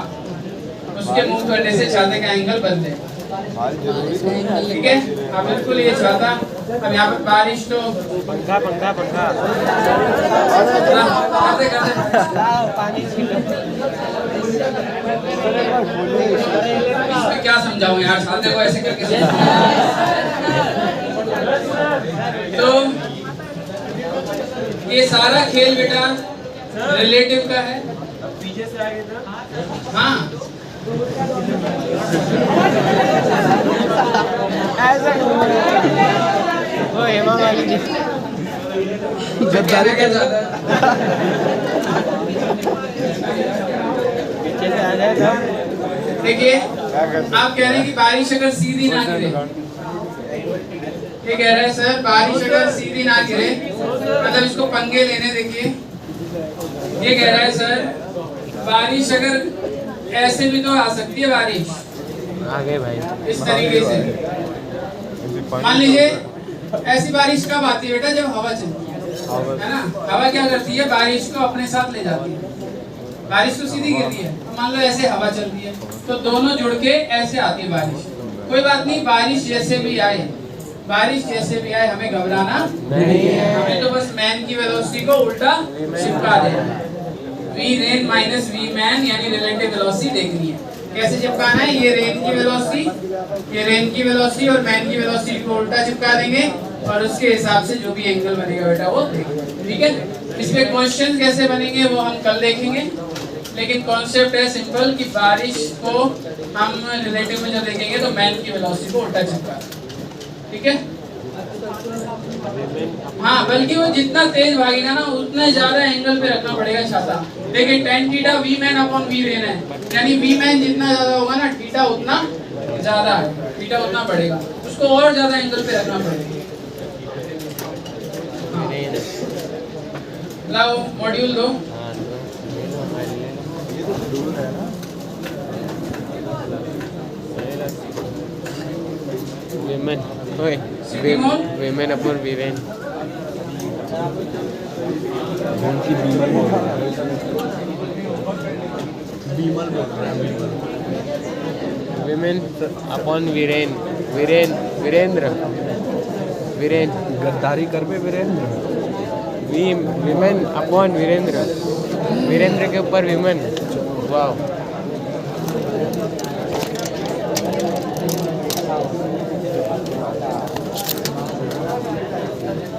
उसके मूव करने से छाते का एंगल बदलेगा। ठीक है, अब बिल्कुल ये छाता, अब यहाँ पर बारिश तो पंखा इसमें क्या समझाऊं यार, छाते को ऐसे करके तो ये सारा खेल बेटा रिलेटिव का है। पीछे से आगे था, हाँ गद्दारी क्या चाहता है? पीछे से आ जाए तो देखिए, आप कह रहे हैं कि बारिश अगर सीधी ना गिरे, ये कह रहे हैं सर बारिश अगर सीधी ना गिरे, मतलब इसको पंगे लेने। देखिए ये कह रहा है सर बारिश अगर ऐसे भी तो आ सकती है, बारिश आगे भाई इस तरीके से। मान लीजिए ऐसी बारिश कब आती है बेटा, जब हवा चलती है ना, हवा क्या करती है, बारिश को अपने साथ ले जाती है। बारिश तो सीधी गिरती है, तो मान लो ऐसे हवा चलती है, तो दोनों जुड़ के ऐसे आती है बारिश। कोई बात नहीं, बारिश जैसे भी आए, बारिश जैसे भी आए, हमें घबराना नहीं है, हमें तो बस मैन की वेलोसिटी को उल्टा चिपका देना है। v rain minus v man यानी रिलेटिव वेलोसिटी देखनी है। कैसे चिपकाना है, ये रेन की वेलोसिटी, ये रेन की वेलोसिटी और मैन की वेलोसिटी को उल्टा चिपका देंगे और उसके हिसाब से जो भी एंगल बनेगा बेटा वो देखेंगे। ठीक है, इसमें क्वेश्चन कैसे बनेंगे वो हम कल देखेंगे, लेकिन कॉन्सेप्ट है सिंपल कि बारिश को हम रिलेटिव में जब देखेंगे तो मैन की वेलोसिटी को उल्टा चिपका। ठीक है, हाँ, बल्कि वो जितना तेज भागेगा ना उतना ज्यादा एंगल पे रखना पड़ेगा छाता। देखिए tan theta v man upon v rain है, यानी v मैन जितना ज्यादा होगा ना थीटा उतना ज्यादा है, थीटा उतना बढ़ेगा, उसको और ज्यादा एंगल पे रखना पड़ेगा। लाओ मॉड्यूल दो, विमेन ओए women upon women women upon Viren Virendra गद्दारी कर पे वीरेंद्र, विमेन अपॉन वीरेंद्र के ऊपर विमेन। वाह,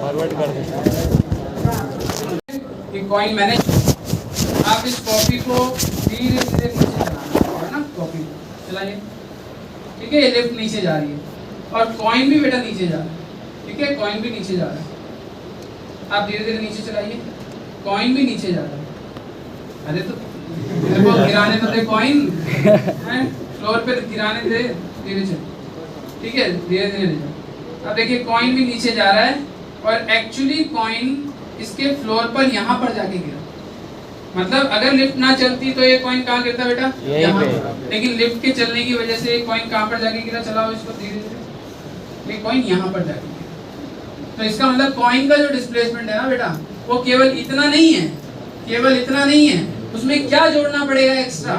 फॉरवर्ड कर दे। कॉइन मैंने, आप इस कॉपी को धीरे धीरे नीचे चलाना है ना, कॉपी चलाइए। ठीक है, ये लेफ्ट नीचे जा रही है और कॉइन भी बेटा नीचे जा रहा है। ठीक है, कॉइन भी नीचे जा रहा है, आप धीरे धीरे नीचे चलाइए, कॉइन भी नीचे जा रहा है। अरे तो मेरे को गिराने तो दे, कॉइन फ्लोर पे गिराने दे, धीरे चल। ठीक है, धीरे धीरे। अब देखिए कॉइन भी नीचे जा रहा है और एक्चुअली कॉइन इसके फ्लोर पर यहाँ पर जाके गिरा, मतलब अगर लिफ्ट ना चलती तो ये कॉइन कहाँ गिरता बेटा, यहाँ पर। लेकिन लिफ्ट के चलने की वजह से ये कॉइन कहाँ पर जाके गिरा, चलाओ इसको धीरे धीरे, ये कॉइन यहाँ पर जाके गिरा। तो इसका मतलब कॉइन का जो डिस्प्लेसमेंट है ना बेटा, वो केवल इतना नहीं है, केवल इतना नहीं है, उसमें क्या जोड़ना पड़ेगा एक्स्ट्रा,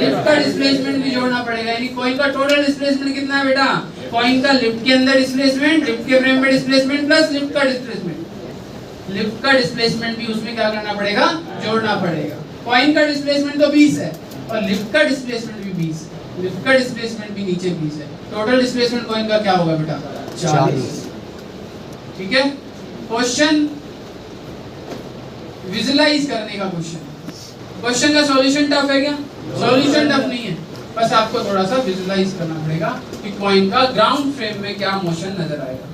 लिफ्ट का डिस्प्लेसमेंट भी जोड़ना पड़ेगा। यानी कॉइन का टोटल डिस्प्लेसमेंट कितना है बेटा, कॉइन का लिफ्ट के अंदर डिस्प्लेसमेंट, लिफ्ट के फ्रेम में डिस्प्लेसमेंट प्लस लिफ्ट का डिस्प्लेसमेंट, लिफ्ट का डिस्प्लेसमेंट भी उसमें क्या करना पड़ेगा, जोड़ना पड़ेगा। कॉइन का डिस्प्लेसमेंट तो 20 है और लिफ्ट का डिस्प्लेसमेंट भी 20 है, लिफ्ट का डिस्प्लेसमेंट भी नीचे 20 है, टोटल डिस्प्लेसमेंट कॉइन का क्या होगा बेटा, 40। ठीक है, क्वेश्चन विजुलाइज करने का क्वेश्चन का सॉल्यूशन टफ है क्या, सॉल्यूशन टफ नहीं है, बस आपको थोड़ा सा विजुलाइज करना पड़ेगा। कि कॉइन का ग्राउंड फ्रेम में क्या मोशन नजर आएगा।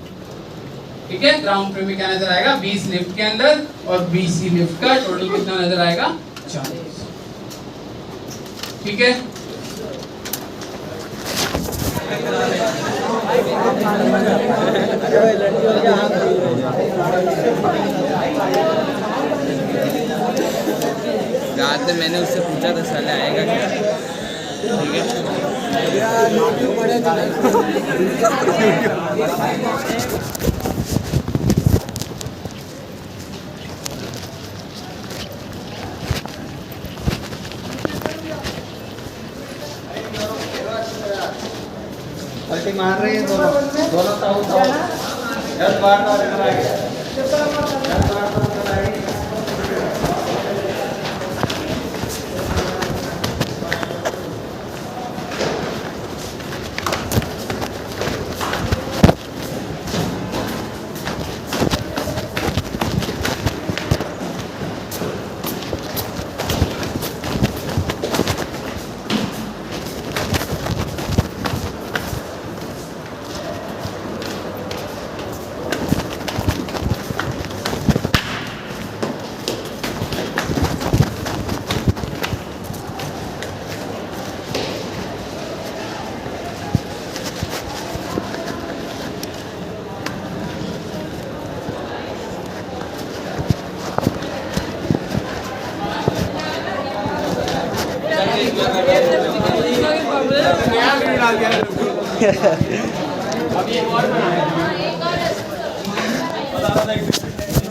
ठीक है, ग्राउंड फ्रेम में क्या नजर आएगा 20 लिफ्ट के अंदर, और 20 लिफ्ट का टोटल कितना नजर आएगा 40। ठीक है, रात में मैंने उससे पूछा था साले आएगा क्या। ठीक है, पलटी मार रही है दोनों दोनों ताऊ ताऊ 10 बार तो निकल आएगा 10 बार तो निकल आएगा।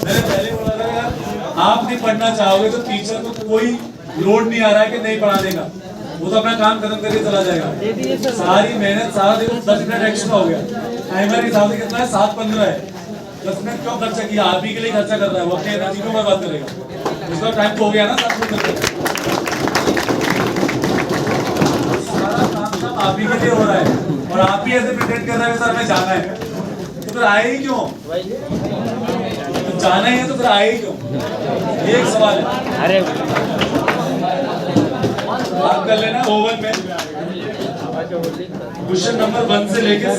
मैंने पहले बोला था यार, आप नहीं पढ़ना चाहोगे तो टीचर को कोई लोड नहीं आ रहा है कि नहीं पढ़ाने का, वो तो अपना काम खत्म करके चला जाएगा। सारी मेहनत सारा दिन 10 मिनट एक्स्ट्रा हो गया, टाइमर के हिसाब से कितना है 7:15 है, 10 मिनट क्यों खर्चा किया, आप ही के लिए खर्चा कर रहा है, वो अपनी एनर्जी को बर्बाद करेगा। उसका टाइम तो हो गया ना 7 मिनट, सारा काम सब आप ही के लिए हो रहा है और आप ही ऐसे प्रिटेंड कर रहे हैं सर हमें जाना है, तो फिर आए ही क्यों? तो जाना ही है तो फिर आए ही क्यों? ये एक सवाल है। अरे आप कर लेना ओवन में क्वेश्चन नंबर 1 से लेकर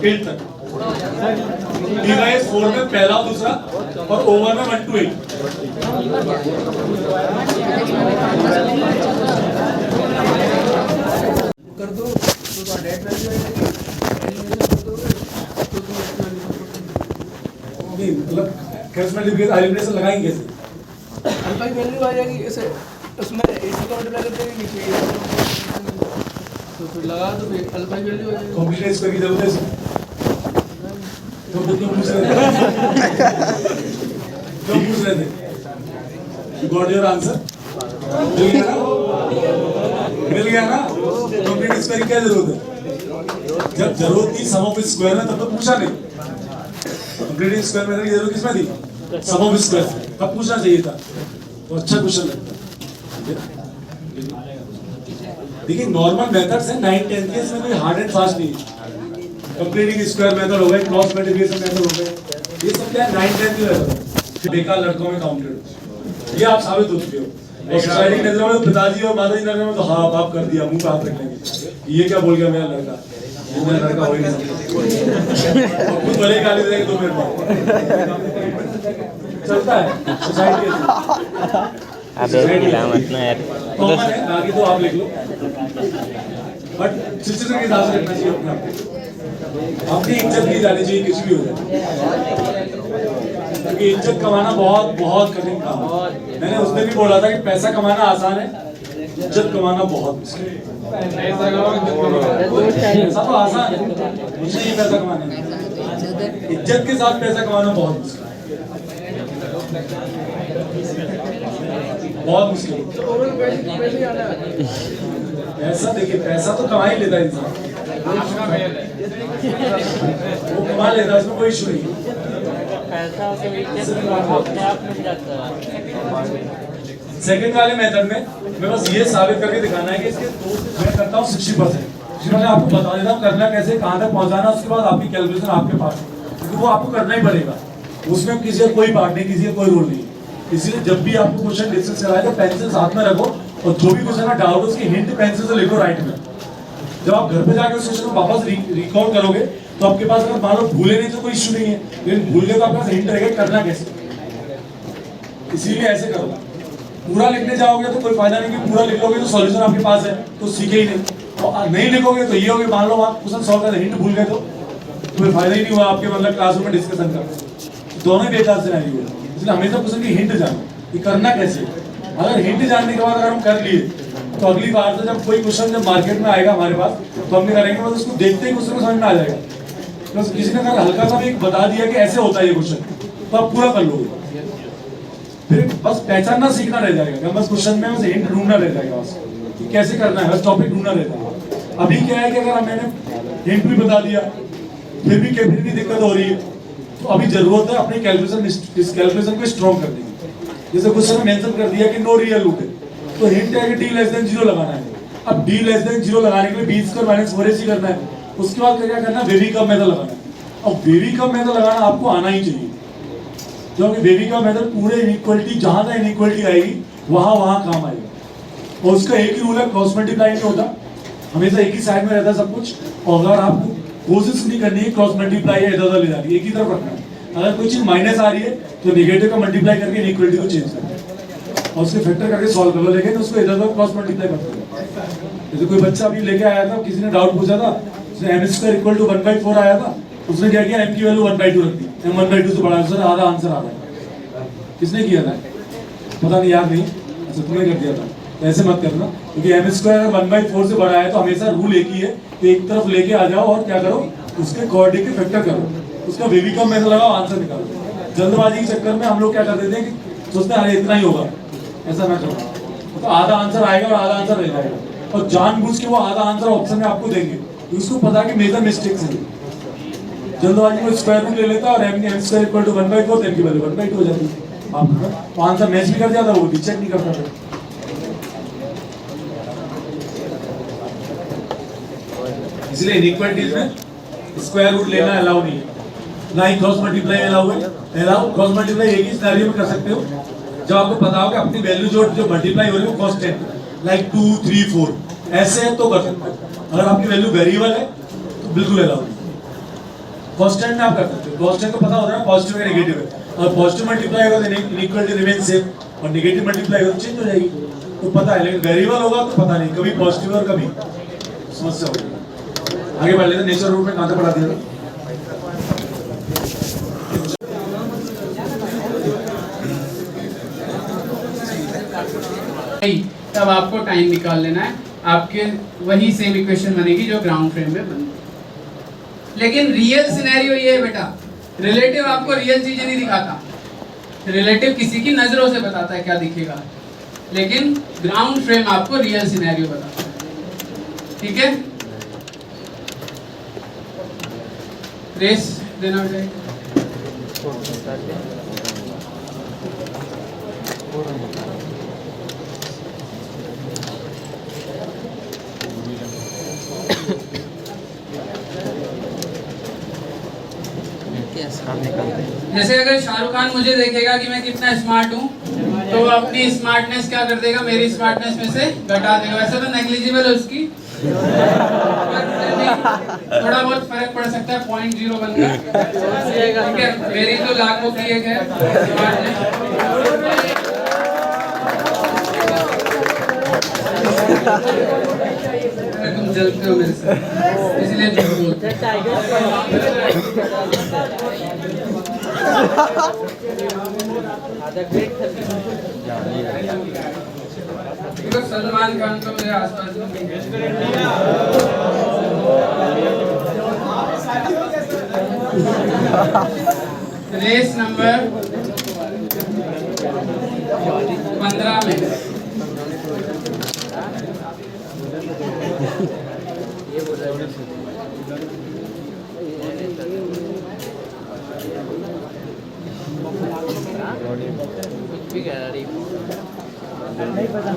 8 तक, डिवाइस 4 में पहला और दूसरा, और ओवन में 1 to 8। कर दो तो डेट मतलब कैशमेंट एलिमिनेशन लगाएंगे कैसे? अल्फा की वैल्यू आ जाएगी ऐसे, उसमें 80 का मल्टीप्लाई करके नहीं चाहिए तो फिर लगा दो, फिर अल्फा की वैल्यू आ जाएगी। कॉम्प्लीट करने की जरूरत है इसमें? तो क्यों पूछ रहे थे? क्यों पूछ रहे थे? You got your answer? मिल गया ना? मिल गया ना? कॉम्प्लीट स्क्वायर की क्या जरूरत है? जब जरूरत थी सम ऑफ स्क्वायर में तब तो पूछा नहीं। कॉम्प्लीट स्क्वायर मेथड की जरूरत किसमें थी? सम ऑफ स्क्वायर, तब पूछना चाहिए था। तो अच्छा क्वेश्चन लगता है। देखिए नॉर्मल मेथड्स हैं 9th 10th के, इसमें कोई हार्ड एंड फास्ट नहीं है। कंप्लीटिंग स्क्वायर मेथड हो गए, क्रॉस मल्टीप्लिकेशन मेथड हो गए, ये सब क्या 9th 10th के मेथड बेकार लड़कों में काउंटेड, ये आप साबित हो चुके हो। और सोसाइटी की नजरों में तो पिताजी और माताजी की नजरों में तो हाँ बाप कर दिया, मुंह पे हाथ रख लेंगे, ये क्या बोल गया मेरा लड़का, ये मेरा लड़का हो ही नहीं सकता, और खुद बड़े गाली देंगे तो मेरे पास चलता है सोसाइटी। कॉमन है, आगे तो आप लिख लो, बट सिचुएशन के हिसाब से रखना चाहिए अपने आप को। अपनी इज्जत की जानी चाहिए किसी भी हो जाए, क्योंकि इज्जत कमाना बहुत बहुत कठिन काम है। मैंने उस दिन भी बोला था कि पैसा कमाना आसान है, इज्जत कमाना बहुत मुश्किल है। पैसा तो आसान है, मुझे नहीं पैसा कमाना है, इज्जत के साथ पैसा कमाना बहुत मुश्किल है, बहुत मुश्किल। पैसा देखिए, पैसा तो कमा ही लेता है इंसान, वो कमा लेता है, इसमें कोई इशू नहीं। सेकंड वाले मेथड में मैं बस ये साबित करके दिखाना है कि इसके दो मैं करता हूँ 60%। मैं आपको बता देता हूँ करना कैसे, कहाँ तक पहुँचाना, उसके बाद आपकी कैलकुलेशन आपके पास, क्योंकि वो आपको करना ही पड़ेगा, उसमें किसी का कोई पार्ट नहीं, किसी का कोई रोल नहीं। इसलिए जब भी आपको क्वेश्चन डिस्कस कराए तो पेंसिल साथ में रखो, और जो भी क्वेश्चन में डाउट उसकी हिंट पेंसिल से लिखो राइट में, जब आप घर पे जाके उस क्वेश्चन को वापस रिकॉल करोगे तो आपके पास अगर मान लो भूले नहीं तो कोई इश्यू नहीं है, लेकिन भूल गए तो आपके पास हिंट रहेगा करना कैसे। इसीलिए ऐसे करो, पूरा लिखने जाओगे तो कोई फायदा नहीं, कि पूरा लिख लोगे तो सॉल्यूशन आपके पास है तो सीखे ही नहीं, और नहीं लिखोगे तो ये होगा मान लो आप क्वेश्चन सॉल्व कर हिंट भूल गए तो कोई फायदा ही नहीं हुआ आपके मतलब क्लासरूम में डिस्कशन का, दोनों ही बेकार सिनेरियो है। इसलिए हमेशा क्वेश्चन की हिंट जानो कि करना कैसे। अगर हिंट जानने के बाद अगर हम कर लिए तो अगली बार से जब कोई क्वेश्चन जब मार्केट में आएगा हमारे पास तो हम करेंगे बस उसको देखते ही क्वेश्चन को समझ में आ जाएगा। बस किसी ने अगर हल्का सा भी बता दिया कि ऐसे होता है ये क्वेश्चन तो आप पूरा कर लोगे, फिर बस पहचानना सीखना रह जाएगा, बस क्वेश्चन में बस हिंट ढूंढना रह जाएगा, बस कि कैसे करना है, बस टॉपिक ढूंढना रहता है। अभी क्या है कि अगर मैंने हिंट भी बता दिया फिर भी दिक्कत हो रही है तो अभी जरूरत है अपनी कैलकुलेशन को स्ट्रॉन्ग करने की। जैसे क्वेश्चन में मेंशन कर दिया कि नो रियल रूट है तो हिंट है कि d लेस देन 0 लगाना है। अब d लेस देन 0 लगाने के लिए b स्क्वायर माइनस 4ac करना है, उसके बाद क्या करना है वेवी कप मेथड लगाना है। अब वेवी कप मेथड लगाना आपको आना ही चाहिए, क्योंकि वेवी कप मेथड पूरे इनइक्वालिटी जहां तक इनइक्वालिटी आएगी वहां काम आएगा। और उसका एक ही रूल है, क्रॉस मल्टीप्लाई नहीं होता, हमेशा एक ही साइड में रहता है सब कुछ। और अगर आपको कोशिश नहीं करनी है क्रॉस मल्टीप्लाई या इधर उधर ले जानी है, एक ही तरफ रखना है। अगर कोई चीज माइनस आ रही है तो नेगेटिव का मल्टीप्लाई करके इनइक्वालिटी को चेंज करना और उसके फैक्टर करके सॉल्व कर लो, लेकिन उसको इधर उधर क्रॉस मल्टीप्लाई मत करो। जैसे कोई बच्चा अभी लेके आया था, किसी ने डाउट पूछा था, उसने m स्क्वायर इक्वल टू 1/4 आया था, उसने क्या किया m की वैल्यू 1/2 रख दी, m 1/2 से बड़ा है, आधा आंसर आ रहा है। किसने किया था पता नहीं, याद नहीं, अच्छा तुमने कर दिया था। ऐसे मत करना, क्योंकि m स्क्वायर 1/4 से बड़ा है तो हमेशा रूल एक ही है कि एक तरफ लेके आ जाओ और क्या करो उसके कोऑर्डिनेट के फैक्टर करो, उसका वेवी कम मेथड लगाओ, आंसर निकालो। जल्दबाजी के चक्कर में हम लोग क्या कर देते हैं कि सोचते हैं अरे इतना ही होगा, ऐसा ना करो तो आधा आंसर आएगा और आधा आंसर रह जाएगा। और जानबूझ के वो आधा आंसर ऑप्शन में आपको देंगे, उसको पता है कि मेजर मिस्टेक्स है। जल्दबाजी में स्क्वायर रूट ले लेता और m स्क्वायर इक्वल टू 1/4 तो m की वैल्यू 1/2 हो जाती है, आपका आंसर मैच भी कर जाता, वो भी चेक नहीं करता। इसलिए इनइक्वालिटीज में स्क्वायर रूट लेना अलाउ नहीं है, ना ही क्रॉस मल्टीप्लाई अलाउ है। अलाउ क्रॉस मल्टीप्लाई एक ही सिनेरियो में कर सकते हो जब आपको पता हो कि अपनी वैल्यू जो मल्टीप्लाई हो रही है वो कांस्टेंट लाइक 2 3 4 ऐसे है तो कर सकते हो। अगर आपकी वैल्यू वेरिएबल है तो बिल्कुल अलाउ नहीं। कांस्टेंट में आप कर सकते हो, कांस्टेंट को पता होता है ना पॉजिटिव या नेगेटिव है, और पॉजिटिव मल्टीप्लाई होगा तो इनइक्वालिटी रिमेन सेम और नेगेटिव मल्टीप्लाई होगा तो चेंज हो जाएगी, तो पता है। लेकिन वेरिएबल होगा तो पता नहीं, कभी पॉजिटिव और कभी समस्या होगी। आगे बढ़ लेते, नेचर रूट में कहां तक पढ़ा दिया था? तब आपको टाइम निकाल लेना है, आपके वही सेम इक्वेशन बनेगी जो ग्राउंड फ्रेम में बनी। लेकिन रियल सिनेरियो ये है बेटा, रिलेटिव आपको रियल चीजें नहीं दिखाता, रिलेटिव किसी की नजरों से बताता है क्या दिखेगा, लेकिन ग्राउंड फ्रेम आपको रियल सिनेरियो बताता है। ठीक है, रेस देना बेटा। जैसे अगर शाहरुख खान मुझे देखेगा कि मैं कितना स्मार्ट हूँ तो वो अपनी स्मार्टनेस क्या कर देगा, मेरी स्मार्टनेस में से घटा देगा। वैसे तो नेग्लिजिबल है उसकी, थोड़ा बहुत फर्क पड़ सकता है, 0.01 का। ठीक है, मेरी तो लाखों की एक है स्मार्टनेस। तुम जलते हो मेरे से, इसलिए झूठ बोलते हो। सलमान खान तो मेरे आसपास में रेस नंबर 15 में मुझे नहीं पता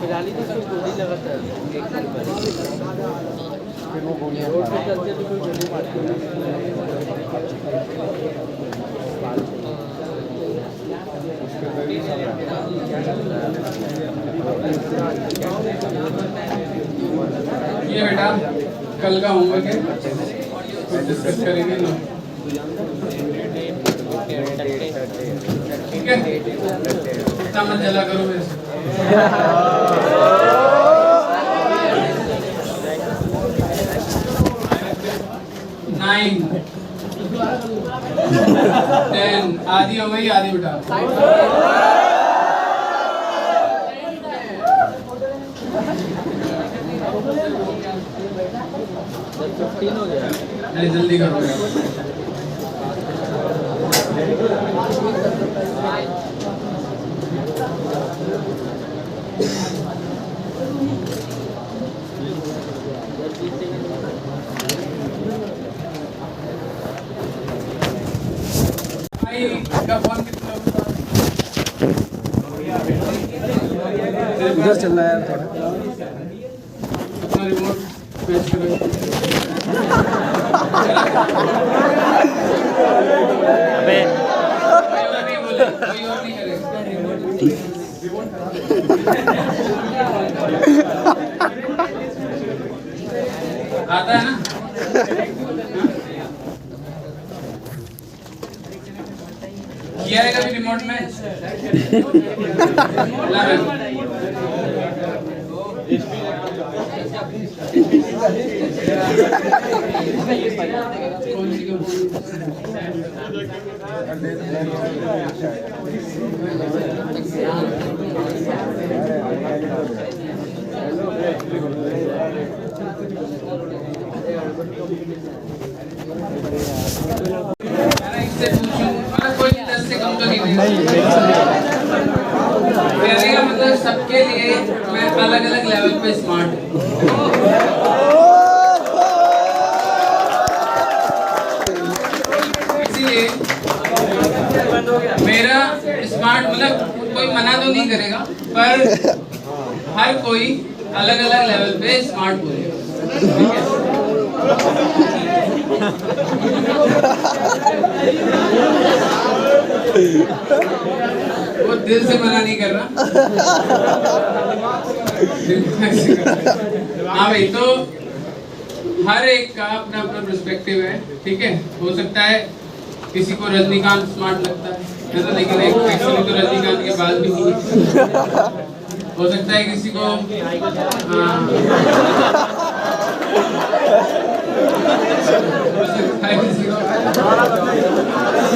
फिलहाल ही तो गोली लगाता है। ये बेटा कल का होमवर्क है, तो डिस्कस करेंगे ना, ठीक है? इतना मत जला करो मेरे से। 9 10 आधी हो गई, आधी उठा। अरे जल्दी करो। भाई का फोन कितना उधर चल रहा है थोड़ा। अपना रिमोट पेश करो। अबे कोई और नहीं बोले, कोई और नहीं करेगा। आता है ना? किया है कभी रिमोट मैच? इससे पूछूं, कोई 10 से कम तो नहीं देगा। कहने का मतलब सबके लिए मैं अलग अलग लेवल पे स्मार्ट हूँ। इसीलिए मेरा स्मार्ट मतलब कोई मना तो नहीं करेगा, पर हर कोई अलग अलग लेवल पे स्मार्ट बोलेगा, ठीक है? वो दिल से मना नहीं कर रहा। हाँ भाई, तो हर एक का अपना अपना पर्सपेक्टिव है, ठीक है? हो सकता है किसी को रजनीकांत स्मार्ट लगता है ना, लेकिन एक्चुअली तो रजनीकांत के बाल भी नहीं है। हो सकता है किसी को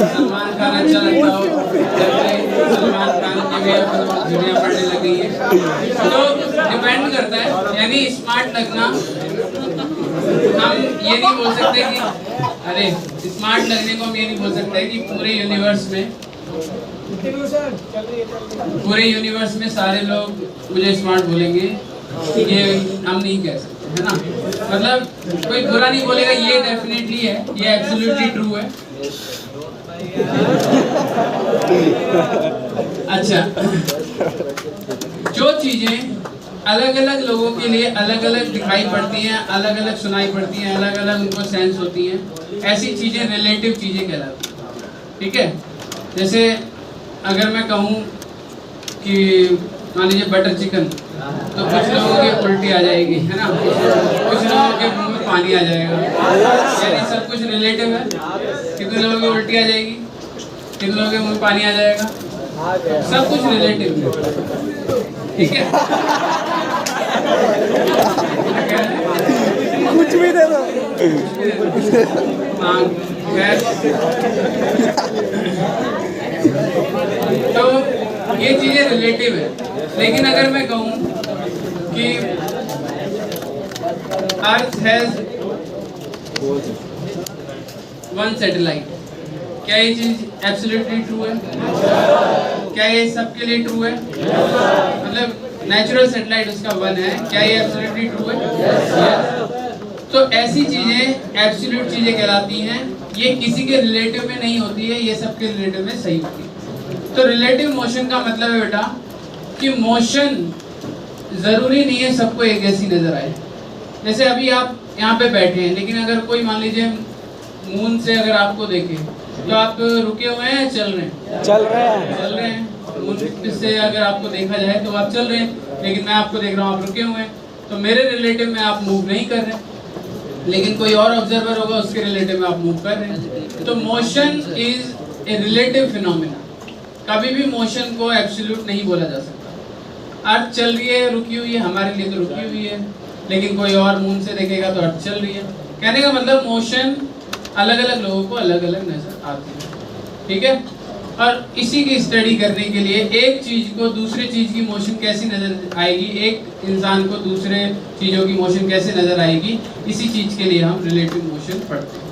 सलमान खान अच्छा लगता हो, सलमान खान की भी दुनिया पढ़ने लगी है, तो डिपेंड करता है। यानी स्मार्ट लगना, हम ये नहीं बोल सकते कि अरे स्मार्ट लगने को हम ये नहीं बोल सकते कि पूरे यूनिवर्स में सारे लोग मुझे स्मार्ट बोलेंगे, ये हम नहीं कह सकते, है ना? मतलब कोई बुरा नहीं बोलेगा, ये डेफिनेटली है, ये एब्सोल्युटली ट्रू है। अच्छा, जो चीजें अलग अलग लोगों के लिए अलग अलग दिखाई पड़ती हैं, अलग अलग सुनाई पड़ती हैं, अलग अलग उनको सेंस होती हैं, ऐसी चीजें रिलेटिव चीजें कहलाती हैं, ठीक है? जैसे अगर मैं कहूँ कि मान लीजिए बटर चिकन, तो कुछ लोगों की उल्टी आ जाएगी, है ना? कुछ लोगों के मुंह में पानी आ जाएगा। यानी सब कुछ रिलेटिव है। कितने लोगों की उल्टी आ जाएगी, कितने लोगों के मुंह में पानी आ जाएगा, सब कुछ रिलेटिव है, ठीक है? कुछ भी दे दो। हाँ, तो ये चीजें रिलेटिव है। लेकिन अगर मैं कहूँ कि अर्थ हैज 1 सैटेलाइट, क्या ये चीज एब्सोल्युटली ट्रू है? क्या ये सबके लिए ट्रू है? मतलब नेचुरल सैटेलाइट उसका 1 है, क्या ये एब्सोल्युटली ट्रू है? yes. तो ऐसी चीजें एब्सोल्यूट चीजें कहलाती हैं। ये किसी के रिलेटिव में नहीं होती है, ये सबके रिलेटिव में सही होती है। तो रिलेटिव मोशन का मतलब है बेटा कि मोशन जरूरी नहीं है सबको एक जैसी नजर आए। जैसे अभी आप यहाँ पे बैठे हैं, लेकिन अगर कोई मान लीजिए मून से अगर आपको देखे, तो आप रुके हुए हैं, चल रहे हैं? चल रहे हैं। मूल से अगर आपको देखा जाए तो आप चल रहे हैं, लेकिन मैं आपको देख रहा हूँ आप रुके हुए हैं, तो मेरे रिलेटिव में आप मूव नहीं कर रहे, लेकिन कोई और ऑब्जर्वर होगा उसके रिलेटिव में आप मूव कर रहे हैं। तो motion is a relative phenomena. कभी भी मोशन को एब्सोल्यूट नहीं बोला जा सकता। अर्थ चल रही है, रुकी हुई है, हमारे लिए तो रुकी हुई है, लेकिन कोई और मून से देखेगा तो अर्थ चल रही है। कहने का मतलब मोशन अलग अलग लोगों को अलग अलग नजर आती है, ठीक है। और इसी की स्टडी करने के लिए एक चीज को दूसरे चीज की मोशन कैसी नजर आएगी, एक इंसान को दूसरे चीजों की मोशन कैसे नजर आएगी, इसी चीज के लिए हम रिलेटिव मोशन पढ़ते हैं।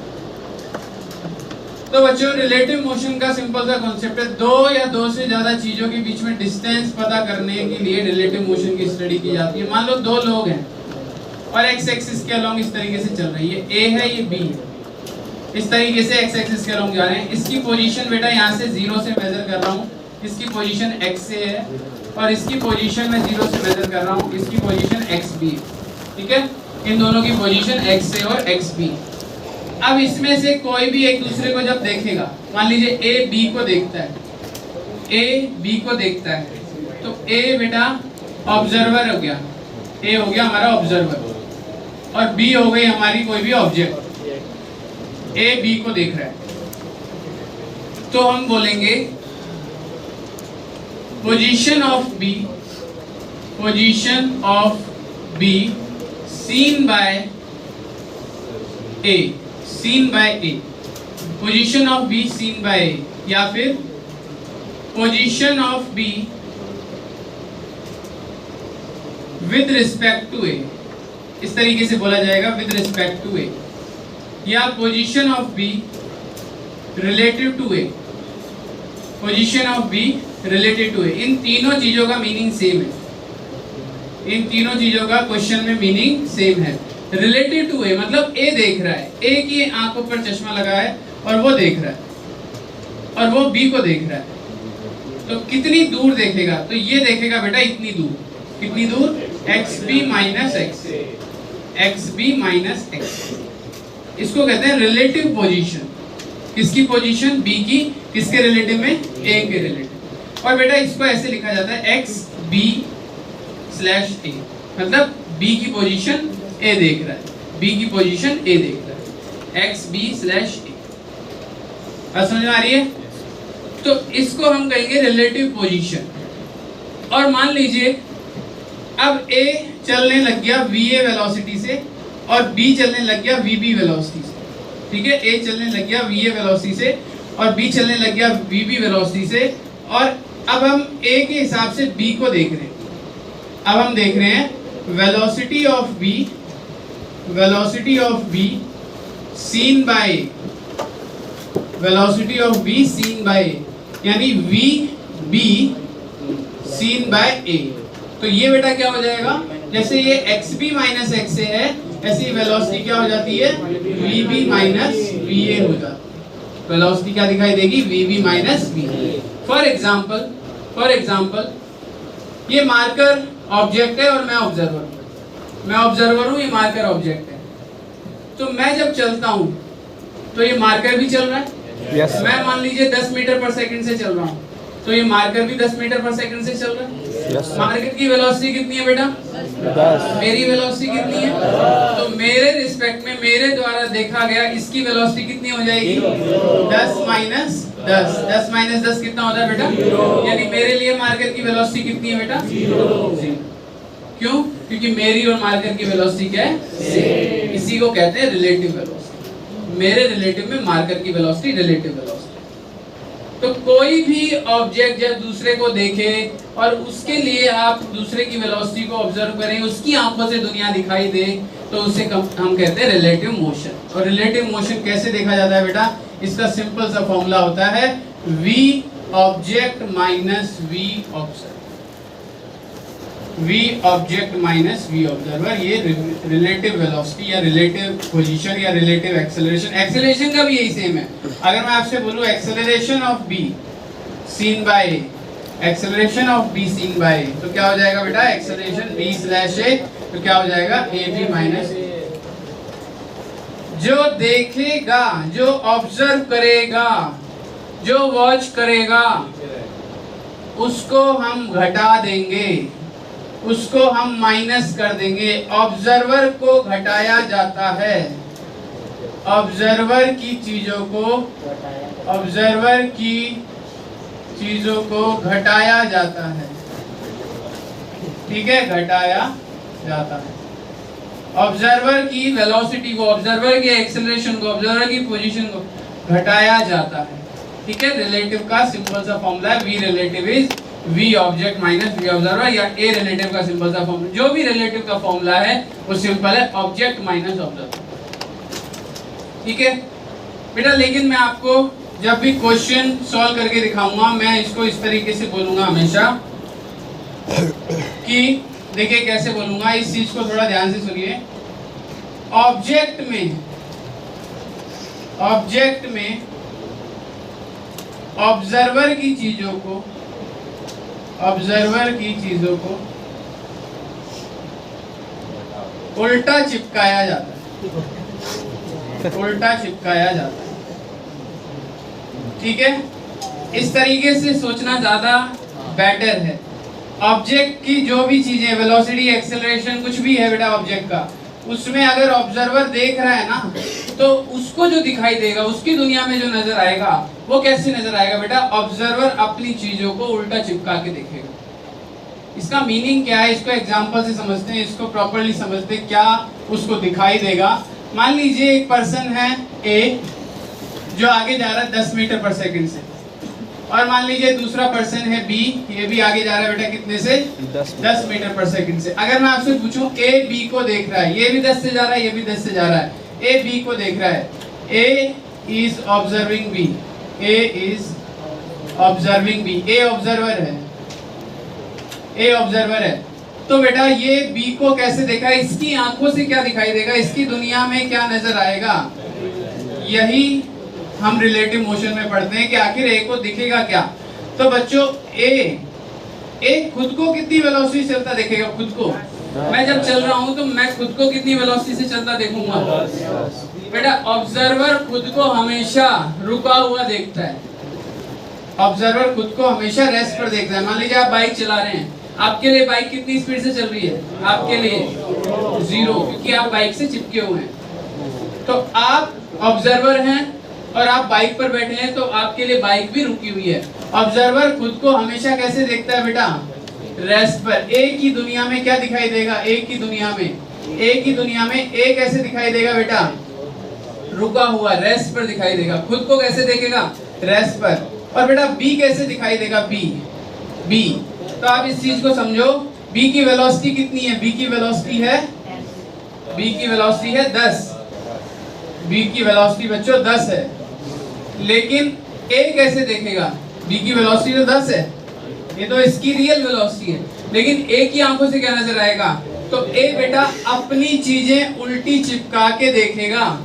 तो बच्चों, रिलेटिव मोशन का सिंपल सा कॉन्सेप्ट है, दो या दो से ज्यादा चीजों के बीच में डिस्टेंस पता करने के लिए रिलेटिव मोशन की स्टडी की जाती है। मान लो दो लोग हैं और एक्स एक्सिस के अलोंग इस तरीके से चल रही है, ए है ये बी है, इस तरीके से एक्स एक्सिस के अलोंग जा रहे हैं। इसकी पोजीशन बेटा यहाँ से 0 से मेजर कर रहा हूँ, इसकी पोजीशन x से है, और इसकी पोजीशन मैं 0 से मेजर कर रहा हूँ, इसकी पोजीशन x b, ठीक है। इन दोनों की पोजीशन x से और x b। अब इसमें से कोई भी एक दूसरे को जब देखेगा, मान लीजिए a b को देखता है, a b को देखता है, तो a बेटा ऑब्जर्वर हो गया, a हो गया हमारा ऑब्जर्वर, और b हो गई हमारी कोई भी ऑब्जेक्ट। A B को देख रहा है, तो हम बोलेंगे position of B, position of B seen by A, seen by A, position of B seen by A, या फिर position of B with respect to A, इस तरीके से बोला जाएगा with respect to A, या position of B relative to A, position of B relative to A. इन तीनों चीजों का मीनिंग सेम है, इन तीनों चीजों का क्वेश्चन में मीनिंग सेम है। रिलेटिव टू ए मतलब ए देख रहा है, ए की आंखों पर चश्मा लगा है और वो देख रहा है, और वो बी को देख रहा है, तो कितनी दूर देखेगा, तो ये देखेगा बेटा इतनी दूर, कितनी दूर, X B minus X, X B minus X. इसको कहते हैं रिलेटिव पोजीशन। किसकी पोजीशन, बी की, किसके रिलेटिव में, ए के रिलेटिव। और बेटा इसको ऐसे लिखा जाता है एक्स बी स्लैश ए, मतलब बी की पोजीशन ए देख रहा है, बी की पोजीशन ए देख रहा है, एक्स बी स्लैश ए। बात समझ में आ रही है? तो इसको हम कहेंगे रिलेटिव पोजीशन। और मान लीजिए अब ए चलने लग गया वी ए वेलोसिटी से और B चलने लग गया VB वेलोसिटी से, ठीक है। A चलने लग गया VA वेलोसिटी से और B चलने लग गया VB वेलोसिटी से, और अब हम A के हिसाब से B को देख रहे हैं। अब हम देख रहे हैं velocity of B, velocity of B seen by, velocity of B seen by, यानी VB सीन बाय A। तो ये बेटा क्या हो जाएगा, जैसे ये XB माइनस x से है, ऐसी वेलोसिटी क्या हो जाती है, VB माइनस VA हो जाती है। वेलोसिटी क्या दिखाई देगी, VB minus VA। For example ये मार्कर ऑब्जेक्ट है और मैं ऑब्जर्वर हूँ, मैं ऑब्जर्वर हूँ, ये मार्कर ऑब्जेक्ट है। तो मैं जब चलता हूँ तो ये मार्कर भी चल रहा है, Yes. मैं मान लीजिए 10 मीटर पर सेकंड से चल रहा हूँ, तो ये मार्कर भी 10 मीटर पर सेकंड से चल रहा है। Yes. मार्कर की वेलोसिटी कितनी है बेटा, 10, मेरी वेलोसिटी कितनी है, तो मेरे रिस्पेक्ट में मेरे द्वारा देखा गया इसकी वेलोसिटी कितनी हो जाएगी, 10 माइनस 10, 10 माइनस 10 कितना होता है बेटा, यानी मेरे लिए मार्कर की वेलोसिटी कितनी है बेटा, 0। क्यों, क्योंकि मेरी और मार्कर की वेलोसिटी क्या है, सेम। इसी को कहते हैं रिलेटिव वेलोसिटी। मेरे रिलेटिव में मार्कर की वेलोसिटी रिलेटिव वेलोसिटी। तो कोई भी ऑब्जेक्ट जब दूसरे को देखे और उसके लिए आप दूसरे की वेलोसिटी को ऑब्जर्व करें, उसकी आंखों से दुनिया दिखाई दे, तो उसे हम कहते हैं रिलेटिव मोशन। और रिलेटिव मोशन कैसे देखा जाता है बेटा, इसका सिंपल सा फॉर्मूला होता है v object minus v observer, v object minus v observer. ये रिलेटिव वेलोसिटी या रिलेटिव पोजीशन या रिलेटिव एक्सेलरेशन, एक्सेलरेशन का भी यही सेम है। अगर मैं आपसे बोलूं acceleration of b seen by a, acceleration of b seen by a, तो क्या हो जाएगा बेटा, एक्सेलरेशन b स्लैश a, तो क्या हो जाएगा ab माइनस a। जो देखेगा, जो ऑब्जर्व करेगा, जो वॉच करेगा, उसको हम घटा देंगे, उसको हम माइनस कर देंगे। ऑब्जर्वर को घटाया जाता है, ऑब्जर्वर की चीजों को घटाया जाता है, ठीक है, घटाया जाता है। ऑब्जर्वर की वेलोसिटी को, ऑब्जर्वर के एक्सेलरेशन को, ऑब्जर्वर की पोजीशन को घटाया जाता है, ठीक है। रिलेटिव का सिंपल सा फॉर्मूला है v relative is v object minus v observer, या a रिलेटिव का सिंपल सा फॉर्मूला, जो भी रिलेटिव का फॉर्मूला है वो सिंपल है ऑब्जेक्ट माइनस ऑब्जर्वर, ठीक है बेटा। लेकिन मैं आपको जब भी क्वेश्चन सॉल्व करके दिखाऊंगा, मैं इसको इस तरीके से बोलूंगा हमेशा कि देखिए कैसे बोलूंगा, इस चीज को थोड़ा ध्यान से सुनिए। ऑब्जेक्ट में ऑब्जर्वर की चीजों को उल्टा चिपकाया जाता है, ठीक है। इस तरीके से सोचना ज्यादा बेटर है। ऑब्जेक्ट की जो भी चीजें, वेलोसिटी, एक्सेलरेशन, कुछ भी है बेटा ऑब्जेक्ट का, उसमें अगर ऑब्जर्वर देख रहा है ना, तो उसको जो दिखाई देगा, उसकी दुनिया में जो नजर आएगा, वो कैसे नजर आएगा बेटा? ऑब्जर्वर अपनी चीजों को उल्टा चिपका के देखेगा। इसका मीनिंग क्या है, इसको एग्जांपल से समझते हैं, इसको प्रॉपर्ली समझते हैं, क्या उसको दिखाई देगा। मान लीजिए एक पर्सन है ए, जो आगे जा रहा है 10 मीटर पर सेकंड से, और मान लीजिए दूसरा पर्सन है बी, ये भी आगे जा रहा है बेटा कितने से? 10 मीटर पर सेकंड से। अगर मैं आपसे पूछूं ए बी को देख रहा है, ये भी 10 से जा रहा है, ये भी 10 से जा रहा है, ए बी को देख रहा है, A is observing B, A is observing B, A observer है। तो बेटा ये बी को कैसे देखा, इसकी आंखों से क्या दिखाई देगा, इसकी दुनिया में क्या नजर आएगा? यही हम रिलेटिव मोशन में पढ़ते हैं कि आखिर ए को दिखेगा क्या। तो बच्चों ए खुद को कितनी वेलोसिटी से चलता देखेगा? खुद को मैं जब चल रहा हूं तो मैं खुद को कितनी वेलोसिटी से चलता देखूंगा? बेटा ऑब्जर्वर खुद को हमेशा रुका हुआ देखता है, ऑब्जर्वर खुद को हमेशा रेस्ट पर देखता है। मान लीजिए आप बाइक चला रहे हैं, आपके लिए बाइक कितनी स्पीड से चल रही है? आपके लिए 0, क्योंकि आप बाइक से चिपके हुए हैं। तो आप ऑब्जर्वर हैं और आप बाइक पर बैठे हैं, तो आपके लिए बाइक भी रुकी हुई है। ऑब्जर्वर खुद को हमेशा कैसे देखता है बेटा? रेस्ट पर। ए की दुनिया में क्या दिखाई देगा? ए की दुनिया में ए कैसे दिखाई देगा बेटा? रुका हुआ, रेस्ट पर दिखाई देगा। खुद को कैसे देखेगा? रेस्ट पर। और बेटा बी कैसे दिखाई देगा? बी तो आप इस चीज को समझो, बी की वेलोसिटी कितनी है? बी की वेलोसिटी है 10, बी की वेलोसिटी बच्चों 10 है। लेकिन ए कैसे देखेगा? बी की वेलोसिटी तो 10 है, ये तो इसकी रियल वेलोसिटी है, लेकिन ए की आंखों से क्या नजर आएगा? तो ए बेटा अपनी चीजें उल्टी चिपका के देखेगा।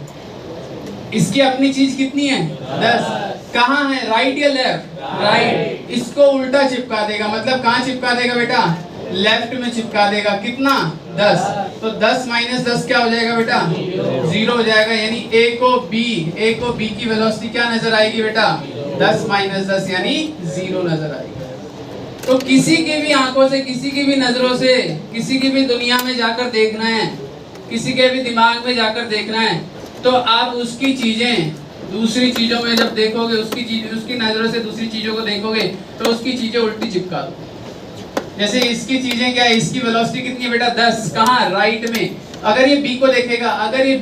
इसकी अपनी चीज कितनी है? 10। कहाँ है? राइट या लेफ्ट? राइट। इसको उल्टा चिपका देगा, मतलब कहाँ चिपका देगा बेटा? लेफ्ट में चिपका देगा। कितना? 10। तो 10 माइनस 10 क्या हो जाएगा बेटा? 0 हो जाएगा। यानी ए को बी की वेलोसिटी क्या नजर आएगी बेटा? 10 माइनस 10 यानी 0 नजर आएगी। तो किसी की भी आंखों से, किसी की भी नजरों से, किसी की भी दुनिया में जाकर देखना है, किसी के भी दिमाग में जाकर देखना है, तो आप उसकी चीजें दूसरी चीजों में जब देखोगे, उसकी नजरों से दूसरी चीजों को देखोगे, तो उसकी चीजें उल्टी चिपका दो। जैसे इसकी चीजें क्या है? इसकी वेलोसिटी कितनी है बेटा? 10। कहाँ? राइट में। अगर ये बी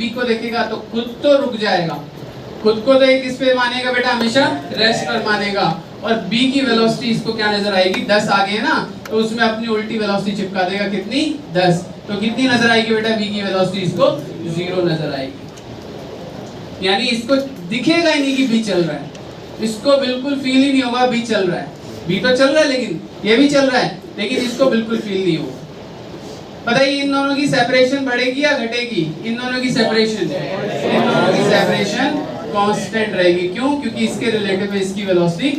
को देखेगा तो खुद तो रुक जाएगा, खुद को तो एक इस पे मानेगा बेटा, हमेशा रेस्ट पर मानेगा। और बी की वेलोसिटी इसको क्या नजर आएगी? 10 आगे है ना, तो उसमें अपनी उल्टी वेलोसिटी चिपका देगा। कितनी? 10। तो कितनी नजर आएगी बेटा? बी की वेलोसिटी इसको 0 नजर आएगी। यानी इसको दिखेगा ही नहीं कि बी चल रहा है, इसको बिल्कुल फील ही नहीं होगा बी चल रहा है। बी तो चल रहा है, लेकिन ये भी चल रहा है, लेकिन इसको बिल्कुल फील नहीं होगा। बताइए इन दोनों की सेपरेशन बढ़ेगी या घटेगी? इन दोनों की सेपरेशन कांस्टेंट रहेगी। क्यों? क्योंकि इसके रिलेटिव में इसकी वेलोसिटी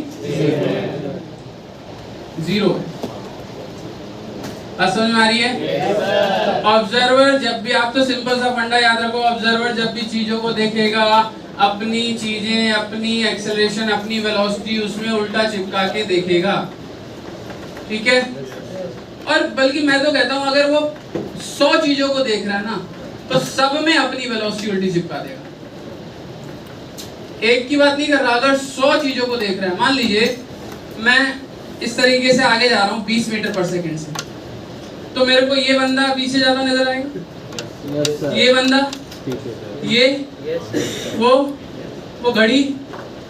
0 है। समझ में आ रही है? ऑब्जर्वर जब भी, आप तो सिंपल सा फंडा याद रखो, ऑब्जर्वर जब भी चीजों को देखेगा, अपनी चीजें, अपनी एक्सेलरेशन, अपनी वेलोसिटी उसमें उल्टा चिपका के देखेगा। ठीक है। और बल्कि मैं तो कहता हूं अगर वो 100 चीजों को देख रहा है ना तो सब में अपनी वेलोसिटी उल्टी चिपका देगा। एक की बात नहीं कर रहा, अगर 100 चीजों को देख रहा है, मान लीजिए मैं इस तरीके से आगे जा रहा हूं 20 मीटर पर सेकंड से, तो मेरे को ये बंदा पीछे ज्यादा नजर आएगा, ये बंदा, ये वो घड़ी,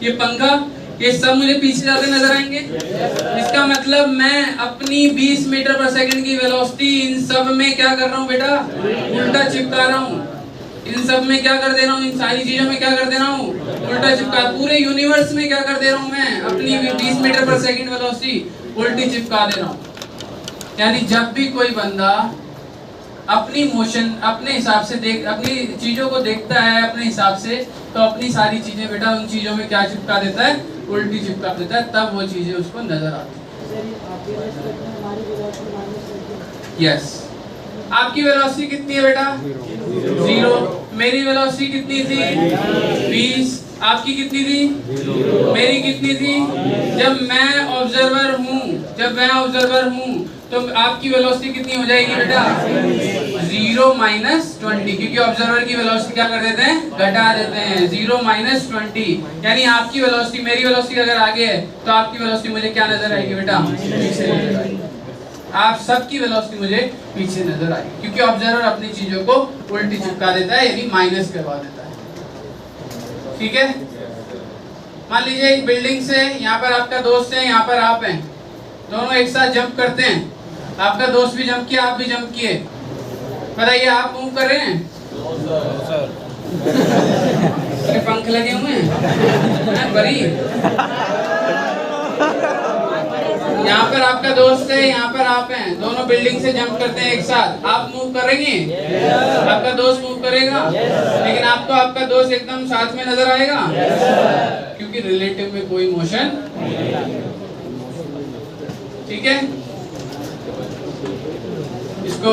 ये पंखा, ये सब मुझे पीछे ज्यादा नजर आएंगे। इसका मतलब मैं अपनी 20 मीटर पर सेकंड की वेलोसिटी इन सब में क्या कर रहा हूँ बेटा, उल्टा चिपका रहा हूँ। इन सब में क्या कर दे रहा हूँ, इन सारी चीजों में क्या कर दे रहा हूँ, उल्टा चिपका। पूरे यूनिवर्स में क्या कर दे रहा हूँ, मैं अपनी 20 मीटर पर सेकंड वेलोसिटी उल्टी चिपका दे रहा हूँ। यानी जब भी कोई बंदा अपनी मोशन अपने हिसाब से अपनी चीजों को देखता है अपने हिसाब से, तो अपनी सारी चीजें बेटा उन चीजों में क्या चिपका देता है, उल्टी चिपका देता है, तब वो चीजें उसको नजर आती है। यस, आपकी वेलोसिटी कितनी है बेटा, 0। मेरी वेलोसिटी कितनी थी, 20। आपकी कितनी थी, मेरी कितनी थी। जब मैं ऑब्जर्वर हूँ तो आपकी वेलोसिटी कितनी हो जाएगी बेटा, 0 - 20, क्योंकि ऑब्जर्वर की वेलोसिटी क्या कर देते हैं, घटा देते हैं। 0 - 20, यानी आपकी वेलोसिटी मेरी वेलोसिटी अगर आगे है तो आपकी वेलोसिटी मुझे क्या नजर आएगी बेटा, पीछे नजर आएगी। आप सबकी वेलोसिटी मुझे पीछे नजर आएगी, क्योंकि ऑब्जर्वर अपनी चीजों को उल्टी चिपका देता है, यानी माइनस करवा देता है। ठीक है, मान लीजिए एक बिल्डिंग से यहाँ पर आपका दोस्त है, यहाँ पर आप हैं, दोनों एक साथ जंप करते हैं। आपका दोस्त भी जंप किया, आप भी जंप किए। बताइए आप मूव कर रहे हैं, पंख लगे हुए हैं बड़ी। यहाँ पर आपका दोस्त है, यहाँ पर आप हैं, दोनों बिल्डिंग से जंप करते हैं एक साथ। आप मूव करेंगे, आपका दोस्त मूव करेगा, लेकिन आपको आपका दोस्त एकदम साथ में नजर आएगा, क्योंकि रिलेटिव में कोई मोशन। ठीक है, इसको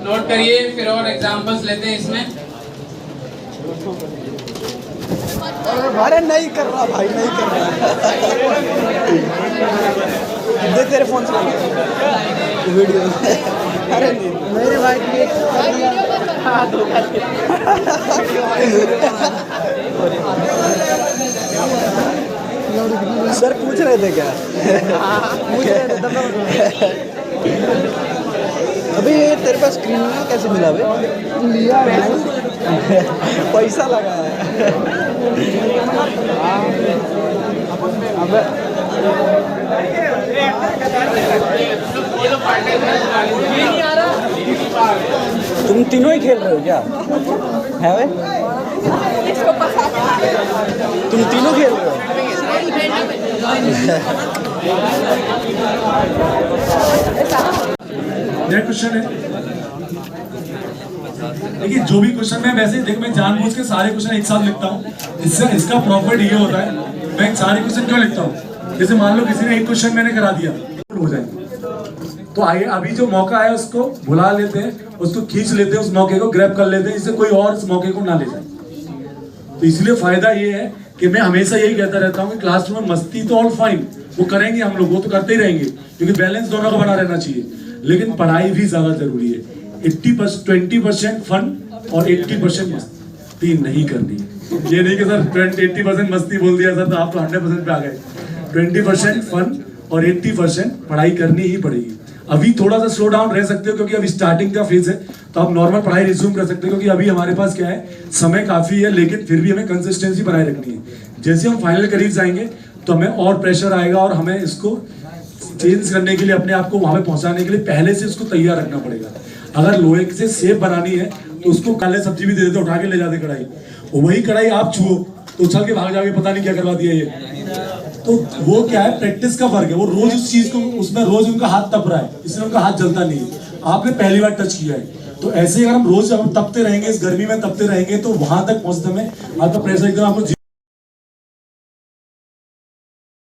नोट करिए, फिर और एग्जांपल्स लेते हैं इसमें। अरे नहीं कर रहा भाई, नहीं कर रहा। दे तेरे फोन से वीडियो। अरे नहीं मेरे भाई की हाँ दो सर पूछ रहे थे क्या, पूछ रहे थे अभी ये तेरे पास स्क्रीन में कैसे मिला भाई, लिया पैसा लगा है। तुम तीनों ही खेल रहे हो क्या, है भाई तुम तीनों खेल रहे हो। नेक्स्ट क्वेश्चन है, देखिए जो भी क्वेश्चन मैं वैसे देखो मैं जानबूझ के सारे क्वेश्चन एक साथ लिखता हूँ, इससे इसका प्रॉफिट ये होता है, मैं सारे क्वेश्चन क्यों लिखता हूँ, जैसे मान लो किसी ने एक क्वेश्चन मैंने करा दिया हो जाएंगे, तो आइए अभी जो मौका है उसको भुला लेते हैं, उसको खींच लेते हैं, उस मौके को ग्रैब कर लेते हैं, इससे कोई और इस मौके को ना ले जाए। तो इसलिए फायदा ये है कि मैं हमेशा यही कहता रहता हूँ कि क्लासरूम में मस्ती तो ऑल फाइन, वो करेंगे हम लोग, वो तो करते ही रहेंगे, क्योंकि बैलेंस दोनों का बना रहना चाहिए, लेकिन पढ़ाई भी ज्यादा जरूरी है। 20% फन और 80% मस्ती नहीं करनी है। ये नहीं कि सर 80% मस्ती बोल दिया सर तो आप तो 100% पे आ गए। 20% फन और 80% पढ़ाई करनी ही पड़ेगी। अभी थोड़ा सा स्लो डाउन रह सकते हो क्योंकि अभी स्टार्टिंग का फेज है, तो आप नॉर्मल पढ़ाई रिज्यूम कर सकते हो, क्योंकि अभी हमारे पास क्या है, समय काफी है, लेकिन फिर भी हमें कंसिस्टेंसी बनाए रखनी है। जैसे हम फाइनल करीब जाएंगे तो हमें और प्रेशर आएगा और हमें इसको चेंज करने के लिए, अपने आप को वहां पे पहुंचाने के लिए पहले से उसको तैयार रखना पड़ेगा। अगर लोहे से सेब बनानी है तो उसको काले सब्जी भी दे देते, उठा के ले जाते कढ़ाई, वही कढ़ाई आप छुओ तो उछल के भाग जाओगे, पता नहीं क्या करवा दिया ये। तो वो क्या है, प्रैक्टिस का फर्क है, वो रोज उस चीज को, उसमें रोज उनका हाथ तप रहा है, इसलिए उनका हाथ जलता नहीं है, आपने पहली बार टच किया है। तो ऐसे ही अगर हम रोज तपते रहेंगे, इस गर्मी में तपते रहेंगे, तो वहां तक पहुंचने में आपका प्रेशर एकदम आपको